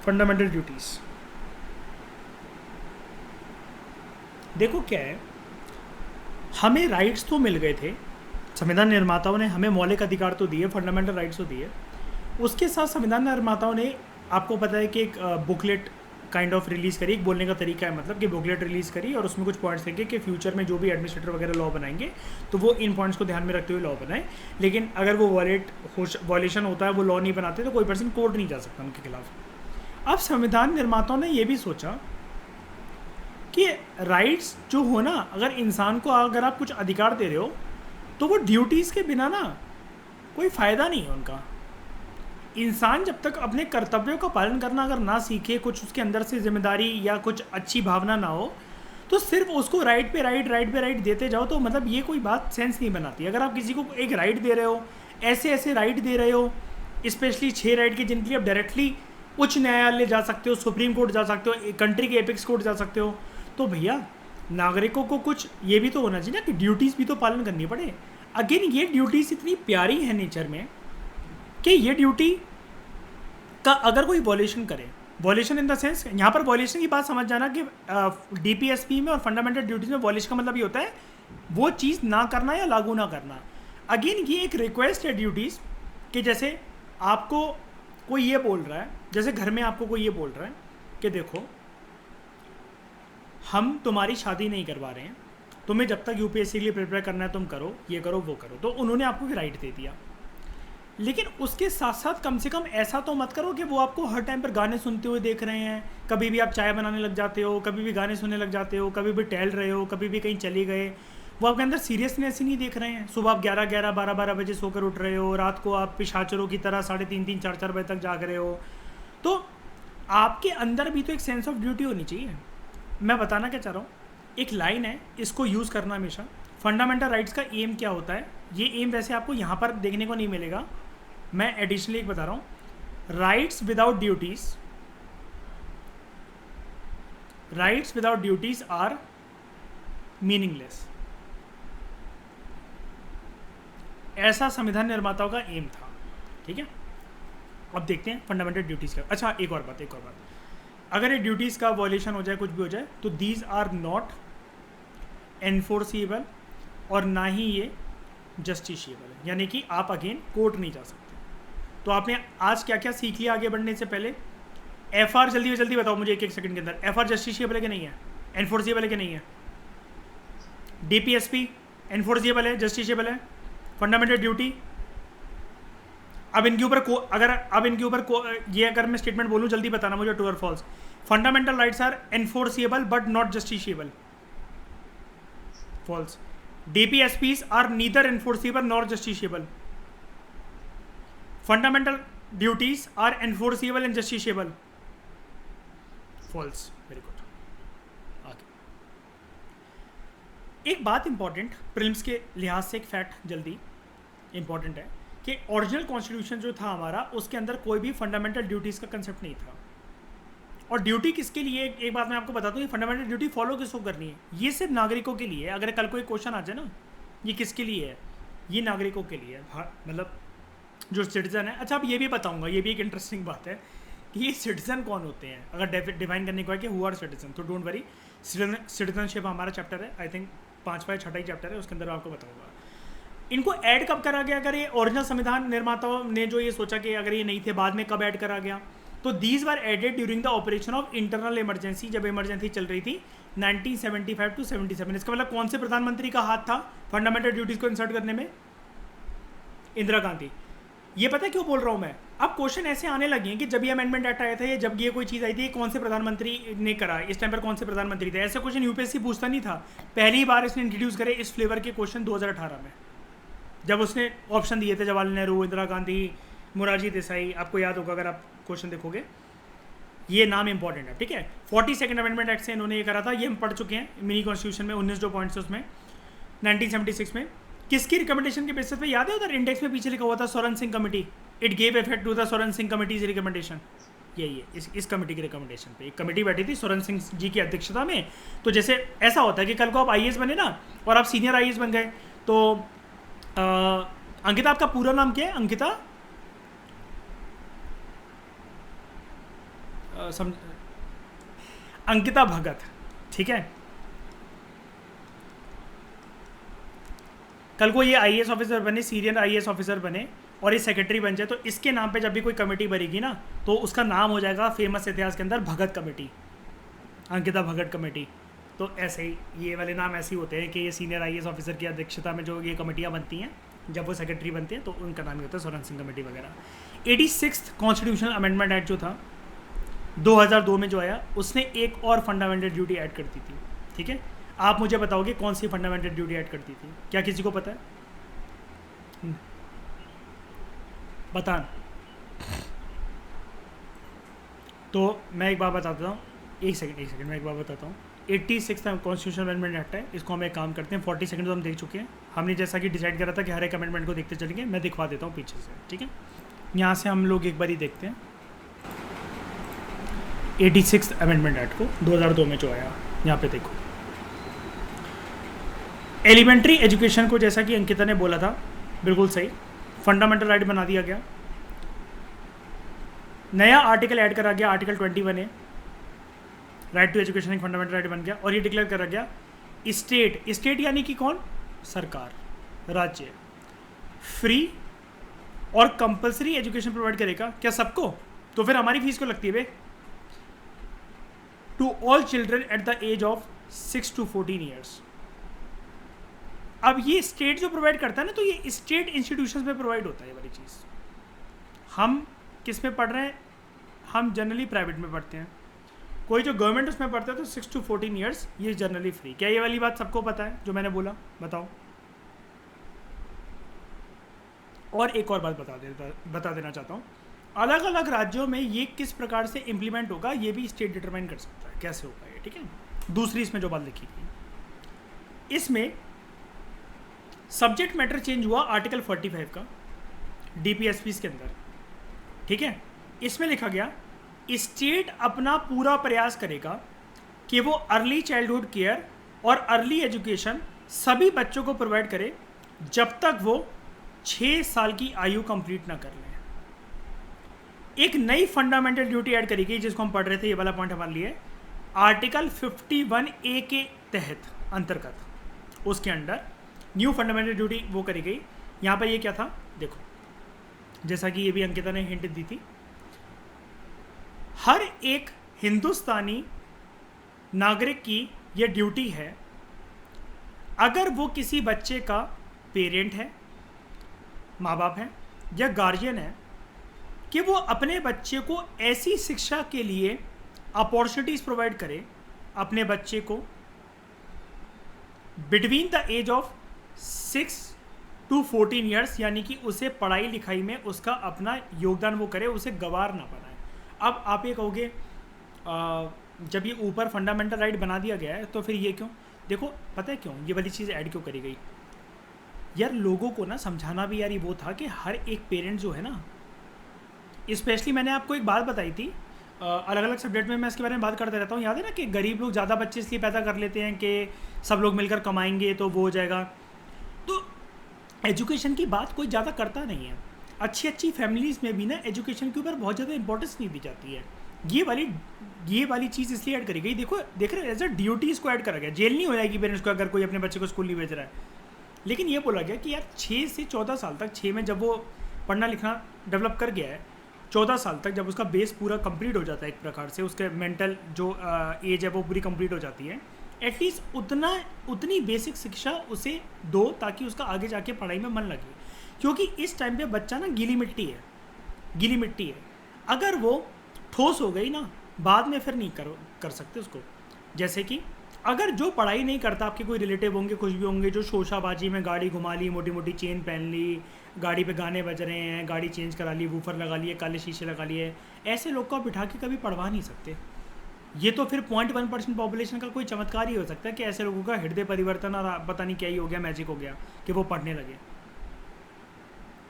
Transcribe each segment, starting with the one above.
Fundamental duties. देखो क्या है, हमें राइट्स तो मिल गए थे, संविधान निर्माताओं ने हमें मौलिक अधिकार तो दिए, फंडामेंटल राइट्स तो दिए। उसके साथ संविधान निर्माताओं ने, आपको पता है कि एक बुकलेट काइंड ऑफ रिलीज़ करी, एक बोलने का तरीका है मतलब कि बुकलेट रिलीज़ करी और उसमें कुछ पॉइंट्स लिखे कि फ्यूचर में जो भी एडमिनिस्ट्रेटर वगैरह लॉ बनाएंगे तो वो इन पॉइंट्स को ध्यान में रखते हुए लॉ बनाए, लेकिन अगर वो वॉलेशन होता है, वो लॉ नहीं बनाते तो कोई पर्सन कोर्ट नहीं जा सकता उनके खिलाफ। अब संविधान निर्माताओं ने ये भी सोचा कि राइट्स जो हो ना, अगर इंसान को अगर आप कुछ अधिकार दे रहे हो तो वो ड्यूटीज़ के बिना ना कोई फ़ायदा नहीं है उनका। इंसान जब तक अपने कर्तव्यों का पालन करना अगर ना सीखे, कुछ उसके अंदर से जिम्मेदारी या कुछ अच्छी भावना ना हो, तो सिर्फ उसको राइट पे राइट देते जाओ तो मतलब ये कोई बात सेंस नहीं बनाती। अगर आप किसी को एक राइट दे रहे हो, ऐसे ऐसे राइट दे रहे हो, स्पेशली 6 राइट के जिनके लिए आप डायरेक्टली उच्च न्यायालय जा सकते हो, सुप्रीम कोर्ट जा सकते हो, कंट्री के एपेक्स कोर्ट जा सकते हो, तो भैया नागरिकों को कुछ ये भी तो होना चाहिए ना कि ड्यूटीज़ भी तो पालन करनी पड़े। अगेन ये ड्यूटीज़ इतनी प्यारी है नेचर में कि ये ड्यूटी का अगर कोई वॉल्यूशन करे, वॉल्यूशन इन द सेंस, यहाँ पर वॉल्यूशन की बात समझ जाना कि डीपीएसपी में और फंडामेंटल ड्यूटीज में वॉल्यूशन का मतलब ये होता है वो चीज़ ना करना या लागू ना करना। अगेन ये एक रिक्वेस्ट है ड्यूटीज़ कि जैसे आपको कोई ये बोल रहा है, जैसे घर में आपको कोई ये बोल रहा है कि देखो हम तुम्हारी शादी नहीं करवा रहे हैं, तुम्हें जब तक यूपीएससी के लिए प्रिपेयर करना है तुम करो, ये करो वो करो, तो उन्होंने आपको राइट दे दिया। लेकिन उसके साथ साथ कम से कम ऐसा तो मत करो कि वो आपको हर टाइम पर गाने सुनते हुए देख रहे हैं, कभी भी आप चाय बनाने लग जाते हो, कभी भी गाने सुनने लग जाते हो, कभी भी टहल रहे हो, कभी भी कहीं चले गए, वो आपके अंदर सीरियसनेस ही नहीं देख रहे हैं। सुबह आप 11-11, 12-12 बजे सोकर उठ रहे हो, रात को आप पिशाचरों की तरह 3:30, 4-4 बजे तक जाग रहे हो, तो आपके अंदर भी तो एक सेंस ऑफ ड्यूटी होनी चाहिए। मैं बताना क्या चाह रहा हूँ, एक लाइन है, इसको यूज़ करना हमेशा। फंडामेंटल राइट्स का एम क्या होता है, ये एम वैसे आपको यहाँ पर देखने को नहीं मिलेगा, मैं एडिशनली एक बता रहा हूँ। Rights without duties are meaningless, ऐसा संविधान निर्माताओं का एम था। ठीक है, अब देखते हैं फंडामेंटल ड्यूटीज का। अच्छा एक और बात, अगर ये ड्यूटीज़ का वॉल्यूशन हो जाए, कुछ भी हो जाए, तो दीज आर नॉट एनफोर्सिबल और ना ही ये जस्टिशिएबल है, यानी कि आप अगेन कोर्ट नहीं जा सकते। तो आपने आज क्या क्या सीख लिया आगे बढ़ने से पहले? एफआर जल्दी बताओ मुझे, एक सेकंड के अंदर, एफआर जस्टिशिएबल है कि नहीं है, एनफोर्सिबल है कि नहीं है? डीपीएसपी एनफोर्सिबल है, जस्टिशिएबल है? फंडामेंटल ड्यूटी, अब इनके ऊपर ये अगर मैं स्टेटमेंट बोलूँ, जल्दी बताना मुझे, ट्रू और false. Fundamental rights are enforceable but not justiciable, false. DPSPs are neither enforceable nor justiciable, fundamental duties are enforceable and justiciable, false. Very good. आगे एक बात इंपॉर्टेंट, प्रिलिम्स के लिहाज से एक फैक्ट जल्दी इंपॉर्टेंट है कि ओरिजिनल कॉन्स्टिट्यूशन जो था हमारा, उसके अंदर कोई भी फंडामेंटल ड्यूटीज़ का कंसेप्ट नहीं था। और ड्यूटी किसके लिए, एक बात मैं आपको बताता हूँ, ये फंडामेंटल ड्यूटी फॉलो किसको करनी है, ये सिर्फ नागरिकों के लिए है। अगर कल कोई क्वेश्चन आ जाए ना, ये किसके लिए है, ये नागरिकों के लिए है, मतलब जो सिटीजन है। अच्छा अब ये भी बताऊँगा, ये भी एक इंटरेस्टिंग बात है कि ये सिटीजन कौन होते हैं, अगर डिफाइन करने को है कि हु आर सिटीजन, तो डोंट वरी, सिटीजनशिप हमारा चैप्टर है, आई थिंक 5वां या 6वां चैप्टर है, उसके अंदर आपको बताऊँगा। इनको ऐड कब करा गया, अगर ये ओरिजिनल संविधान निर्माताओं ने जो ये सोचा कि अगर ये नहीं थे, बाद में कब ऐड करा गया, तो these were added during the operation of internal emergency, जब इमरजेंसी चल रही थी 1975 to 77। इसका मतलब कौन से प्रधानमंत्री का हाथ था फंडामेंटल ड्यूटीज़ को इंसर्ट करने में? इंदिरा गांधी। ये पता है क्यों बोल रहा हूँ मैं? अब क्वेश्चन ऐसे आने लगे हैं कि जब ये अमेंडमेंट एक्ट आया था, या जब ये कोई चीज़ आई थी, कौन से प्रधानमंत्री ने करा, इस टाइम पर कौन से प्रधानमंत्री थे? ऐसे क्वेश्चन यूपीएससी पूछता नहीं था। पहली बार इसने इंट्रोड्यूस करे इस फ्लेवर के क्वेश्चन 2018 में, जब उसने ऑप्शन दिए थे जवाहरलाल नेहरू, इंदिरा गांधी, मोरारजी देसाई। आपको याद होगा अगर आप क्वेश्चन देखोगे, ये नाम इंपॉर्टेंट है। ठीक है, 42nd अमेंडमेंट एक्ट से इन्होंने ये करा था, ये हम पढ़ चुके हैं मिनी कॉन्स्टिट्यूशन में, 19 जो पॉइंट्स उसमें 1976 में। किसकी रिकमेंडेशन के बेसिस पे, याद है उधर इंडेक्स में पीछे लिखा हुआ था Swaran Singh committee, it gave effect to the Swaran Singh committee's recommendation. यही है, इस कमेटी की रिकमेंडेशन पे एक कमेटी बैठी थी सोरेन सिंह जी की अध्यक्षता में। तो जैसे ऐसा होता है कि कल को आप आईएएस बने ना, और आप सीनियर आईएएस बन गए, तो अंकिता आपका पूरा नाम क्या है? अंकिता अंकिता भगत, ठीक है। कल को ये आईएएस ऑफिसर बने, सीनियर आईएएस ऑफिसर बने और ये सेक्रेटरी बन जाए, तो इसके नाम पे जब भी कोई कमेटी बनेगी ना, तो उसका नाम हो जाएगा फेमस इतिहास के अंदर भगत कमेटी, अंकिता भगत कमेटी। तो ऐसे ही ये वाले नाम ऐसे ही होते हैं कि ये सीनियर आईएएस ऑफिसर की अध्यक्षता में जो ये कमेटियाँ बनती हैं, जब वो सेक्रेटरी बनते हैं तो उनका नाम ही होता है सोरेन सिंह कमेटी वगैरह। 86th कॉन्स्टिट्यूशनल अमेंडमेंट एक्ट जो था 2002 में जो आया, उसने एक और फंडामेंटल ड्यूटी ऐड कर दी थी, ठीक है। आप मुझे बताओगे कौन सी फंडामेंटल ड्यूटी ऐड करती थी? क्या किसी को पता है? बता। तो मैं एक बात बताता हूँ, एक सेकंड मैं एक बात बताता हूँ। 86th कॉन्स्टिट्यूशन अमेंडमेंट एक्ट है, इसको हम एक काम करते हैं, 40 सेकंड तो हम देख चुके हैं। हमने जैसा कि डिसाइड करा था कि हर एक अमेंडमेंट को देखते चलेंगे, मैं दिखवा देता हूँ पीछे से, ठीक है। यहाँ से हम लोग एक बार ही देखते हैं 86th अमेंडमेंट एक्ट को 2002 में जो आया। यहाँ पे देखो, एलिमेंट्री एजुकेशन को जैसा कि अंकिता ने बोला था, बिल्कुल सही, फंडामेंटल राइट बना दिया गया। नया आर्टिकल ऐड करा गया, article 21A, right to education एक फंडामेंटल राइट बन गया। और ये डिक्लेयर करा गया स्टेट यानी कि कौन? सरकार, राज्य, फ्री और कंपलसरी एजुकेशन प्रोवाइड करेगा। क्या सबको? तो फिर हमारी फीस क्यों लगती है बे? To all children at the age of 6 to 14 years. अब ये स्टेट जो प्रोवाइड करता है ना, तो ये स्टेट इंस्टीट्यूशंस में प्रोवाइड होता है ये वाली चीज़। हम किस में पढ़ रहे हैं? हम जनरली प्राइवेट में पढ़ते हैं। कोई जो गवर्नमेंट उसमें पढ़ता है तो 6 to 14 ईयर्स ये जनरली फ्री। क्या ये वाली बात सबको पता है जो मैंने बोला? बताओ। और एक और बात बता देना चाहता हूँ, अलग अलग राज्यों में ये किस प्रकार से इम्प्लीमेंट होगा ये भी स्टेट डिटरमाइन कर सकता है कैसे होगा ये, ठीक है। दूसरी इसमें जो बात लिखी गई, इसमें सब्जेक्ट मैटर चेंज हुआ आर्टिकल 45 का डीपीएसपीस के अंदर, ठीक है। इसमें लिखा गया स्टेट अपना पूरा प्रयास करेगा कि वो अर्ली चाइल्डहुड केयर और अर्ली एजुकेशन सभी बच्चों को प्रोवाइड करे जब तक वो 6 साल की आयु कंप्लीट ना कर लें। एक नई फंडामेंटल ड्यूटी ऐड करी गई जिसको हम पढ़ रहे थे, ये वाला पॉइंट हमारे लिए आर्टिकल 51A के तहत अंतर्गत, उसके अंडर न्यू फंडामेंटल ड्यूटी वो करी गई। यहाँ पर ये क्या था देखो, जैसा कि ये भी अंकिता ने हिंट दी थी, हर एक हिंदुस्तानी नागरिक की ये ड्यूटी है, अगर वो किसी बच्चे का पेरेंट है, माँ बाप है या गार्जियन है, कि वो अपने बच्चे को ऐसी शिक्षा के लिए अपॉर्चुनिटीज़ प्रोवाइड करे अपने बच्चे को between the age of 6 to 14 years, यानी कि उसे पढ़ाई लिखाई में उसका अपना योगदान वो करे, उसे गवार ना बनाए। अब आप ये कहोगे जब ये ऊपर फंडामेंटल राइट बना दिया गया है तो फिर ये क्यों? देखो पता है क्यों ये वाली चीज़ ऐड क्यों करी गई यार, लोगों को ना समझाना भी यार ये वो था कि हर एक पेरेंट जो है ना, स्पेशली मैंने आपको एक बात बताई थी अलग अलग सब्जेक्ट में, मैं इसके बारे में बात करता रहता हूँ, याद है ना कि गरीब लोग ज़्यादा बच्चे इसलिए पैदा कर लेते हैं कि सब लोग मिलकर कमाएंगे तो वो हो जाएगा। तो एजुकेशन की बात कोई ज़्यादा करता नहीं है। अच्छी फैमिलीज़ में भी ना एजुकेशन के ऊपर बहुत ज़्यादा इंपॉर्टेंस नहीं दी जाती है। ये वाली चीज़ इसलिए ऐड करी गई, देखो देख रहे एज अ ड्यूटी इसको ऐड करा गया। जेल नहीं हो जाएगी पेरेंट्स को अगर कोई अपने बच्चे को स्कूल नहीं भेज रहा है, लेकिन ये बोला गया कि यार 6 से 14 साल तक, 6 में जब वो पढ़ना लिखना डेवलप कर गया है, 14 साल तक जब उसका बेस पूरा कंप्लीट हो जाता है, एक प्रकार से उसके मेंटल जो एज है वो पूरी कंप्लीट हो जाती है, एटलीस्ट उतनी बेसिक शिक्षा उसे दो ताकि उसका आगे जाके पढ़ाई में मन लगे। क्योंकि इस टाइम पे बच्चा ना गीली मिट्टी है, अगर वो ठोस हो गई ना बाद में फिर नहीं कर सकते उसको। जैसे कि अगर जो पढ़ाई नहीं करता, आपके कोई रिलेटिव होंगे, कुछ भी होंगे, जो शोशाबाजी में गाड़ी घुमा ली, मोटी मोटी चेन पहन ली, गाड़ी पे गाने बज रहे हैं, गाड़ी चेंज करा ली, वूफर लगा लिए, काले शीशे लगा लिए, ऐसे लोग को आप बिठा के कभी पढ़वा नहीं सकते। ये तो फिर 0.1% पॉपुलेशन का कोई चमत्कार ही हो सकता है कि ऐसे लोगों का हृदय परिवर्तन और पता नहीं क्या ही हो गया, मैजिक हो गया कि वो पढ़ने लगे।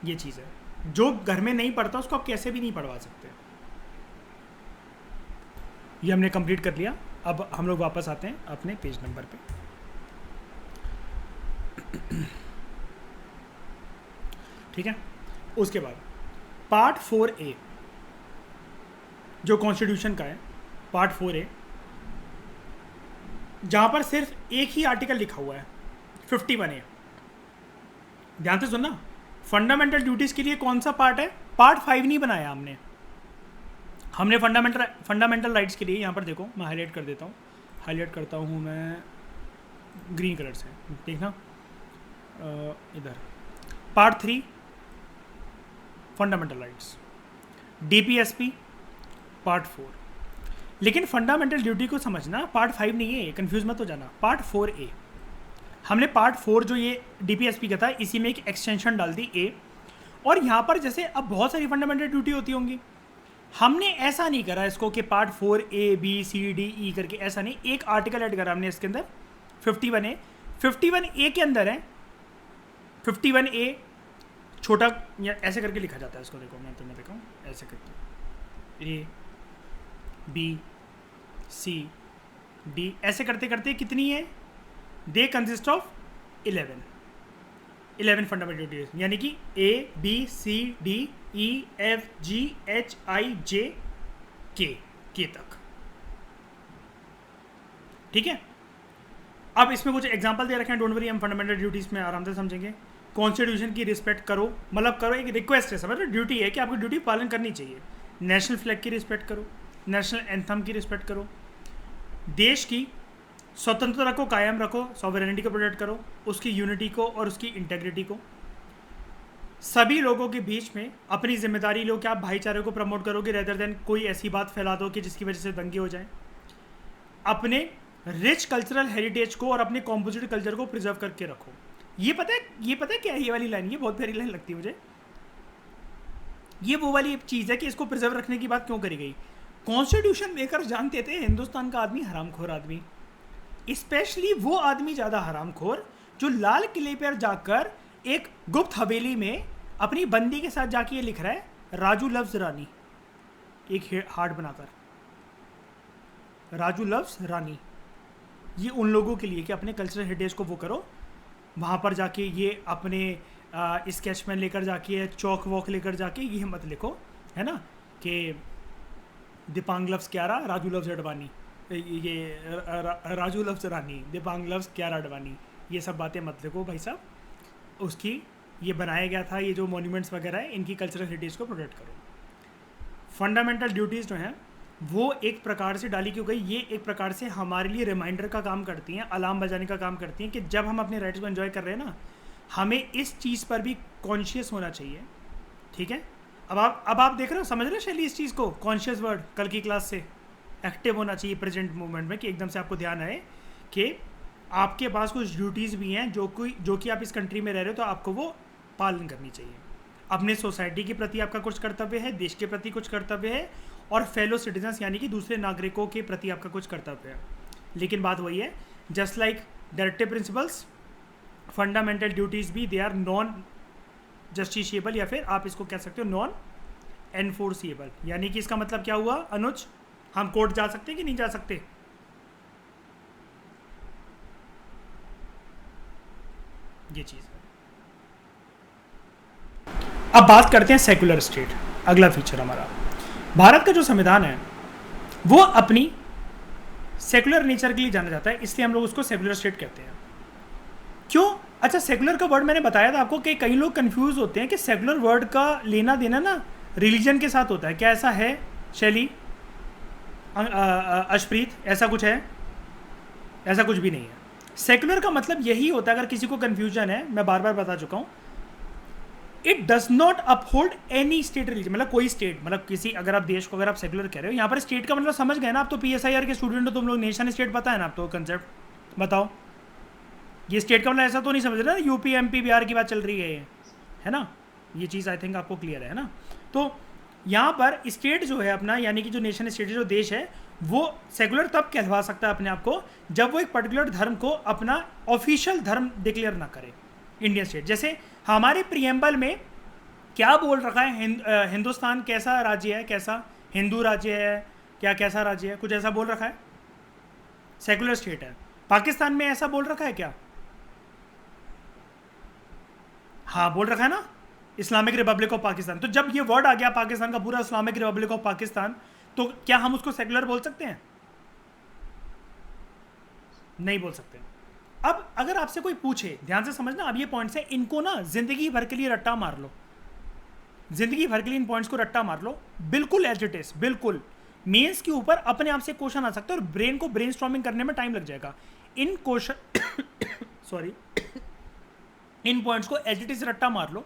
ये चीज़ है, जो घर में नहीं पढ़ता उसको आप कैसे भी नहीं पढ़वा सकते। ये हमने कंप्लीट कर लिया। अब हम लोग वापस आते हैं अपने पेज नंबर पे। ठीक है, उसके बाद पार्ट 4A, जो कॉन्स्टिट्यूशन का है, पार्ट 4A, जहाँ पर सिर्फ एक ही आर्टिकल लिखा हुआ है 51A। ध्यान से सुनना, फंडामेंटल ड्यूटीज़ के लिए कौन सा पार्ट है? पार्ट 5 नहीं बनाया हमने फंडामेंटल राइट्स के लिए, यहाँ पर देखो मैं हाईलाइट कर देता हूँ, हाईलाइट करता हूँ मैं ग्रीन कलर से, देखना इधर, part 3 fundamental rights, DPSP part 4। लेकिन फंडामेंटल ड्यूटी को समझना पार्ट 5 नहीं है, कंफ्यूज मत हो जाना, पार्ट 4A। हमने पार्ट 4 जो ये DPSP का था, इसी में एक एक्सटेंशन डाल दी A। और यहाँ पर जैसे अब बहुत सारी फंडामेंटल ड्यूटी होती होंगी, हमने ऐसा नहीं करा इसको कि part 4A B C D E करके, ऐसा नहीं, एक आर्टिकल ऐड करा हमने इसके अंदर 51A। 51A के अंदर है 51A छोटा या ऐसे करके लिखा जाता है इसको, देखो मैं तुम्हें दिखाऊँ, ऐसे करके A B C D ऐसे करते करते कितनी है? They consist of 11 fundamental duties, यानी कि A B C D E F G H I J K तक। ठीक है, अब इसमें कुछ एग्जांपल दे रखे हैं, डोंट वरी, हम फंडामेंटल ड्यूटीज में आराम से समझेंगे। कॉन्स्टिट्यूशन की रिस्पेक्ट करो, मतलब करो, एक रिक्वेस्ट है, समझ लो, ड्यूटी है कि आपकी ड्यूटी पालन करनी चाहिए। नेशनल फ्लैग की रिस्पेक्ट करो, नेशनल एंथम की रिस्पेक्ट करो, देश की स्वतंत्रता को कायम रखो, सॉवरेनिटी को प्रोटेक्ट करो, उसकी यूनिटी को और उसकी इंटेग्रिटी को। सभी लोगों के बीच में अपनी जिम्मेदारी लो कि आप भाईचारे को प्रमोट करोगे, रेदर देन कोई ऐसी बात फैला दो कि जिसकी वजह से दंगे हो जाएं। अपने रिच कल्चरल हेरिटेज को और अपने कॉम्पोजिट कल्चर को प्रिजर्व करके रखो। ये पता है क्या है ये वाली लाइन? ये बहुत प्यारी लाइन लगती है मुझे। ये वो वाली चीज़ है कि इसको प्रिजर्व रखने की बात क्यों करी गई। कॉन्स्टिट्यूशन मेकर जानते थे हिंदुस्तान का आदमी हरामखोर आदमी, स्पेशली वो आदमी ज़्यादा हरामखोर जो लाल किले पर जाकर एक गुप्त हवेली में अपनी बंदी के साथ जाके ये लिख रहा है, राजू लव्स रानी, एक हार्ट बनाकर, राजू लव्स रानी। ये उन लोगों के लिए कि अपने कल्चरल हेरिटेज को वो करो, वहाँ पर जाके ये अपने स्केच पेन लेकर जाके, चौक वॉक लेकर जाके ये मत लिखो, है ना, कि दीपांग लव्स क्यारा, राजू लव्स अडवाणी, ये राजू लव्स रानी, दीपांग लव्स क्यारा अडवाणी, ये सब बातें मत लिखो भाई साहब। उसकी ये बनाया गया था, ये जो मॉन्यूमेंट्स वगैरह है, इनकी कल्चरल हेरिटेज को प्रोटेक्ट करो। फंडामेंटल ड्यूटीज़ जो हैं वो एक प्रकार से डाली क्यों गई, ये एक प्रकार से हमारे लिए रिमाइंडर का काम करती हैं, अलार्म बजाने का काम करती हैं कि जब हम अपने राइट्स को एंजॉय कर रहे हैं ना, हमें इस चीज़ पर भी कॉन्शियस होना चाहिए। ठीक है, अब आप देख रहे हो, समझ रहे हो शैली इस चीज़ को, कॉन्शियस वर्ड कल की क्लास से एक्टिव होना चाहिए प्रेजेंट मोमेंट में, कि एकदम से आपको ध्यान आए कि आपके पास कुछ ड्यूटीज़ भी हैं जो कि आप इस कंट्री में रह रहे हो तो आपको वो पालन करनी चाहिए। अपने सोसाइटी के प्रति आपका कुछ कर्तव्य है, देश के प्रति कुछ कर्तव्य है, और फेलो सिटीजन्स यानी कि दूसरे नागरिकों के प्रति आपका कुछ कर्तव्य है। लेकिन बात वही है, just like directive principles, fundamental duties भी दे आर नॉन जस्टिशिएबल, या फिर आप इसको कह सकते हो नॉन एनफोर्सिएबल। यानी कि इसका मतलब क्या हुआ अनुज, हम कोर्ट जा सकते हैं कि नहीं जा सकते? ये चीज़ है। अब बात करते हैं सेकुलर स्टेट, अगला फीचर हमारा। भारत का जो संविधान है वो अपनी सेकुलर नेचर के लिए जाना जाता है, इसलिए हम लोग उसको सेकुलर स्टेट कहते हैं। क्यों? अच्छा, सेकुलर का वर्ड मैंने बताया था आपको कि कई लोग कंफ्यूज होते हैं कि सेकुलर वर्ड का लेना देना ना रिलीजन के साथ होता है। क्या ऐसा है शैली, अशप्रीत? ऐसा कुछ है? ऐसा कुछ भी नहीं है। सेकुलर का मतलब यही होता है, अगर किसी को कन्फ्यूजन है, मैं बार बार बता चुका हूँ, it does not uphold any state religion. मतलब कोई स्टेट, मतलब किसी, अगर आप देश को अगर आप सेकुलर कह रहे हो, यहाँ पर स्टेट का मतलब समझ गए ना आप? तो PSIR के स्टूडेंट हो तुम लोग, नेशन स्टेट पता है ना आप तो कंसेप्ट? बताओ, ये स्टेट का मतलब ऐसा तो नहीं समझ रहे ना यूपी MP बिहार की बात चल रही है ना? ये चीज़ आई थिंक आपको क्लियर है ना? तो यहाँ पर स्टेट जो है अपना, यानी कि जो नेशन स्टेट जो देश है, वो सेकुलर तब कहलवा सकता है अपने आप को जब वो एक पर्टिकुलर धर्म को अपना ऑफिशियल धर्म डिक्लेयर ना करे। इंडियन स्टेट, जैसे हमारे प्रियम्बल में क्या बोल रखा है, हिंदुस्तान कैसा राज्य है, कैसा हिंदू राज्य है, क्या कैसा राज्य है, कुछ ऐसा बोल रखा है, सेकुलर स्टेट है। पाकिस्तान में ऐसा बोल रखा है क्या? हाँ बोल रखा है ना, इस्लामिक रिपब्लिक ऑफ पाकिस्तान। तो जब ये वर्ड आ गया पाकिस्तान का पूरा इस्लामिक रिपब्लिक ऑफ पाकिस्तान, तो क्या हम उसको सेकुलर बोल सकते हैं? नहीं बोल सकते। अब अगर आपसे कोई पूछे, ध्यान से समझना, अब ये पॉइंट्स है, इनको ना जिंदगी भर के लिए रट्टा मार लो, जिंदगी भर के लिए इन पॉइंट्स को रट्टा मार लो, बिल्कुल एज इट इज, बिल्कुल। मेंस के ऊपर अपने आप से क्वेश्चन आ सकता है और ब्रेन को ब्रेनस्टॉर्मिंग करने में टाइम लग जाएगा। इन क्वेश्चन सॉरी इन पॉइंट्स को एज इट इज रट्टा मार लो।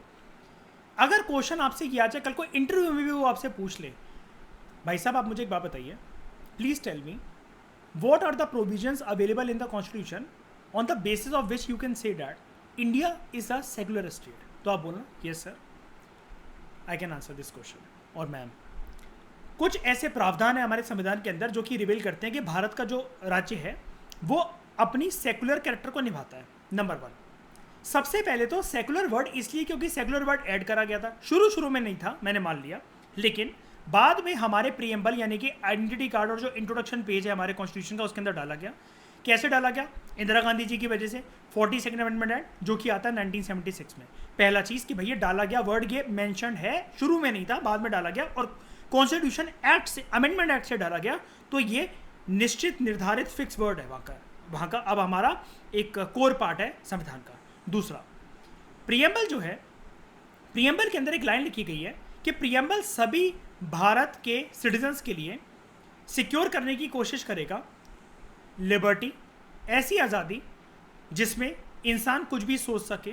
अगर क्वेश्चन आपसे किया जाए, कल को इंटरव्यू में भी वो आपसे पूछ ले, भाई साहब आप मुझे एक बात बताइए, please tell me what are the provisions available in the constitution on the basis of which you can say that India is a secular state? तो आप बोलना yes sir, I can answer this question, और ma'am कुछ ऐसे प्रावधान है हमारे संविधान के अंदर जो कि रिवील करते हैं कि भारत का जो राज्य है वो अपनी सेकुलर कैरेक्टर को निभाता है। नंबर 1, सबसे पहले तो सेकुलर वर्ड इसलिए क्योंकि सेकुलर वर्ड ऐड करा गया था, शुरू में नहीं था, मैंने मान लिया, लेकिन बाद में हमारे प्रीएम्बल यानी कि आइडेंटिटी कार्ड और जो इंट्रोडक्शन पेज है हमारे कॉन्स्टिट्यूशन का उसके अंदर डाला गया। कैसे डाला गया? इंदिरा गांधी जी की वजह से 42nd अमेंडमेंट एक्ट जो कि आता है 1976 में। पहला चीज़ कि भैया डाला गया वर्ड, ये मेंशन है, शुरू में नहीं था, बाद में डाला गया, और कॉन्स्टिट्यूशन एक्ट से, अमेंडमेंट एक्ट से डाला गया, तो ये निश्चित निर्धारित फिक्स वर्ड है वहाँ का अब हमारा एक कोर पार्ट है संविधान का। दूसरा, प्रीएम्बल जो है, प्रीएम्बल के अंदर एक लाइन लिखी गई है कि प्रीएम्बल सभी भारत के सिटीजन्स के लिए सिक्योर करने की कोशिश करेगा लिबर्टी, ऐसी आज़ादी जिसमें इंसान कुछ भी सोच सके,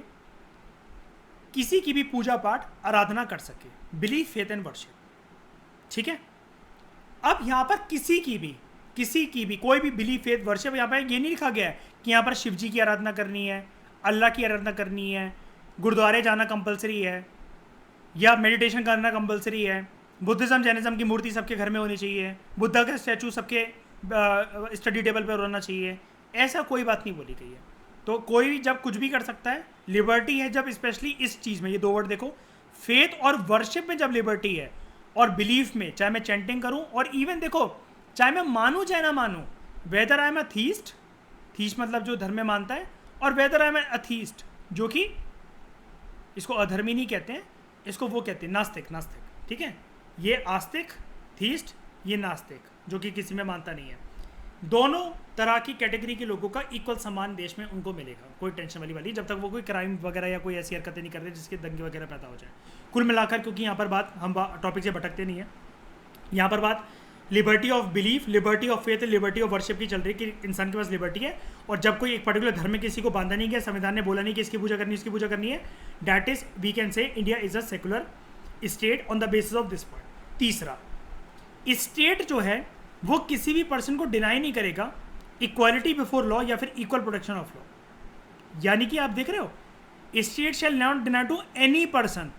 किसी की भी पूजा पाठ आराधना कर सके, बिलीव फेथ एंड वर्शिप। ठीक है, अब यहाँ पर किसी की भी कोई भी बिलीव फेथ वर्शिप, यहाँ पर ये नहीं लिखा गया है कि यहाँ पर शिव जी की आराधना करनी है, अल्लाह की आराधना करनी है, गुरुद्वारे जाना कंपलसरी है, या मेडिटेशन करना कंपलसरी है, बुद्धिज़्म जैनिज़्म की मूर्ति सबके घर में होनी चाहिए, बुद्धा का स्टैचू सबके स्टडी टेबल पर होना चाहिए, ऐसा कोई बात नहीं बोली गई है। तो कोई भी जब कुछ भी कर सकता है, लिबर्टी है जब, स्पेशली इस चीज़ में, ये दो वर्ड देखो, फेथ और वर्शिप में जब लिबर्टी है, और बिलीफ में, चाहे मैं चैंटिंग करूं, और इवन देखो चाहे मैं मानूं चाहे ना मानूं, whether I am a theist, theist मतलब जो धर्म में मानता है, और वेदर आई एम अथीस्ट जो कि इसको अधर्मी नहीं कहते हैं, इसको वो कहते हैं नास्तिक, ठीक है, ये आस्तिक थीस्ट, ये नास्तिक जो कि किसी में मानता नहीं है। दोनों तरह की कैटेगरी के लोगों का इक्वल सम्मान देश में उनको मिलेगा, कोई टेंशन वाली जब तक वो कोई क्राइम वगैरह या कोई ऐसी हरकतें नहीं करते जिसके दंगे वगैरह पैदा हो जाए। कुल मिलाकर, क्योंकि यहाँ पर बात, हम टॉपिक से भटकते नहीं है, यहाँ पर बात liberty of belief, liberty of faith, liberty of worship की चल रही है कि इंसान के पास लिबर्टी है, और जब कोई एक पर्टिकुलर धर्म में किसी को बांधा नहीं गया, संविधान ने बोला नहीं कि इसकी पूजा करनी, इसकी पूजा करनी है, that is we can say India is a secular state on the basis of this point. तीसरा, स्टेट जो है वो किसी भी पर्सन को डिनाई नहीं करेगा इक्वालिटी बिफोर लॉ या फिर इक्वल प्रोटेक्शन ऑफ लॉ। यानी कि आप देख रहे हो, state shall not deny to any person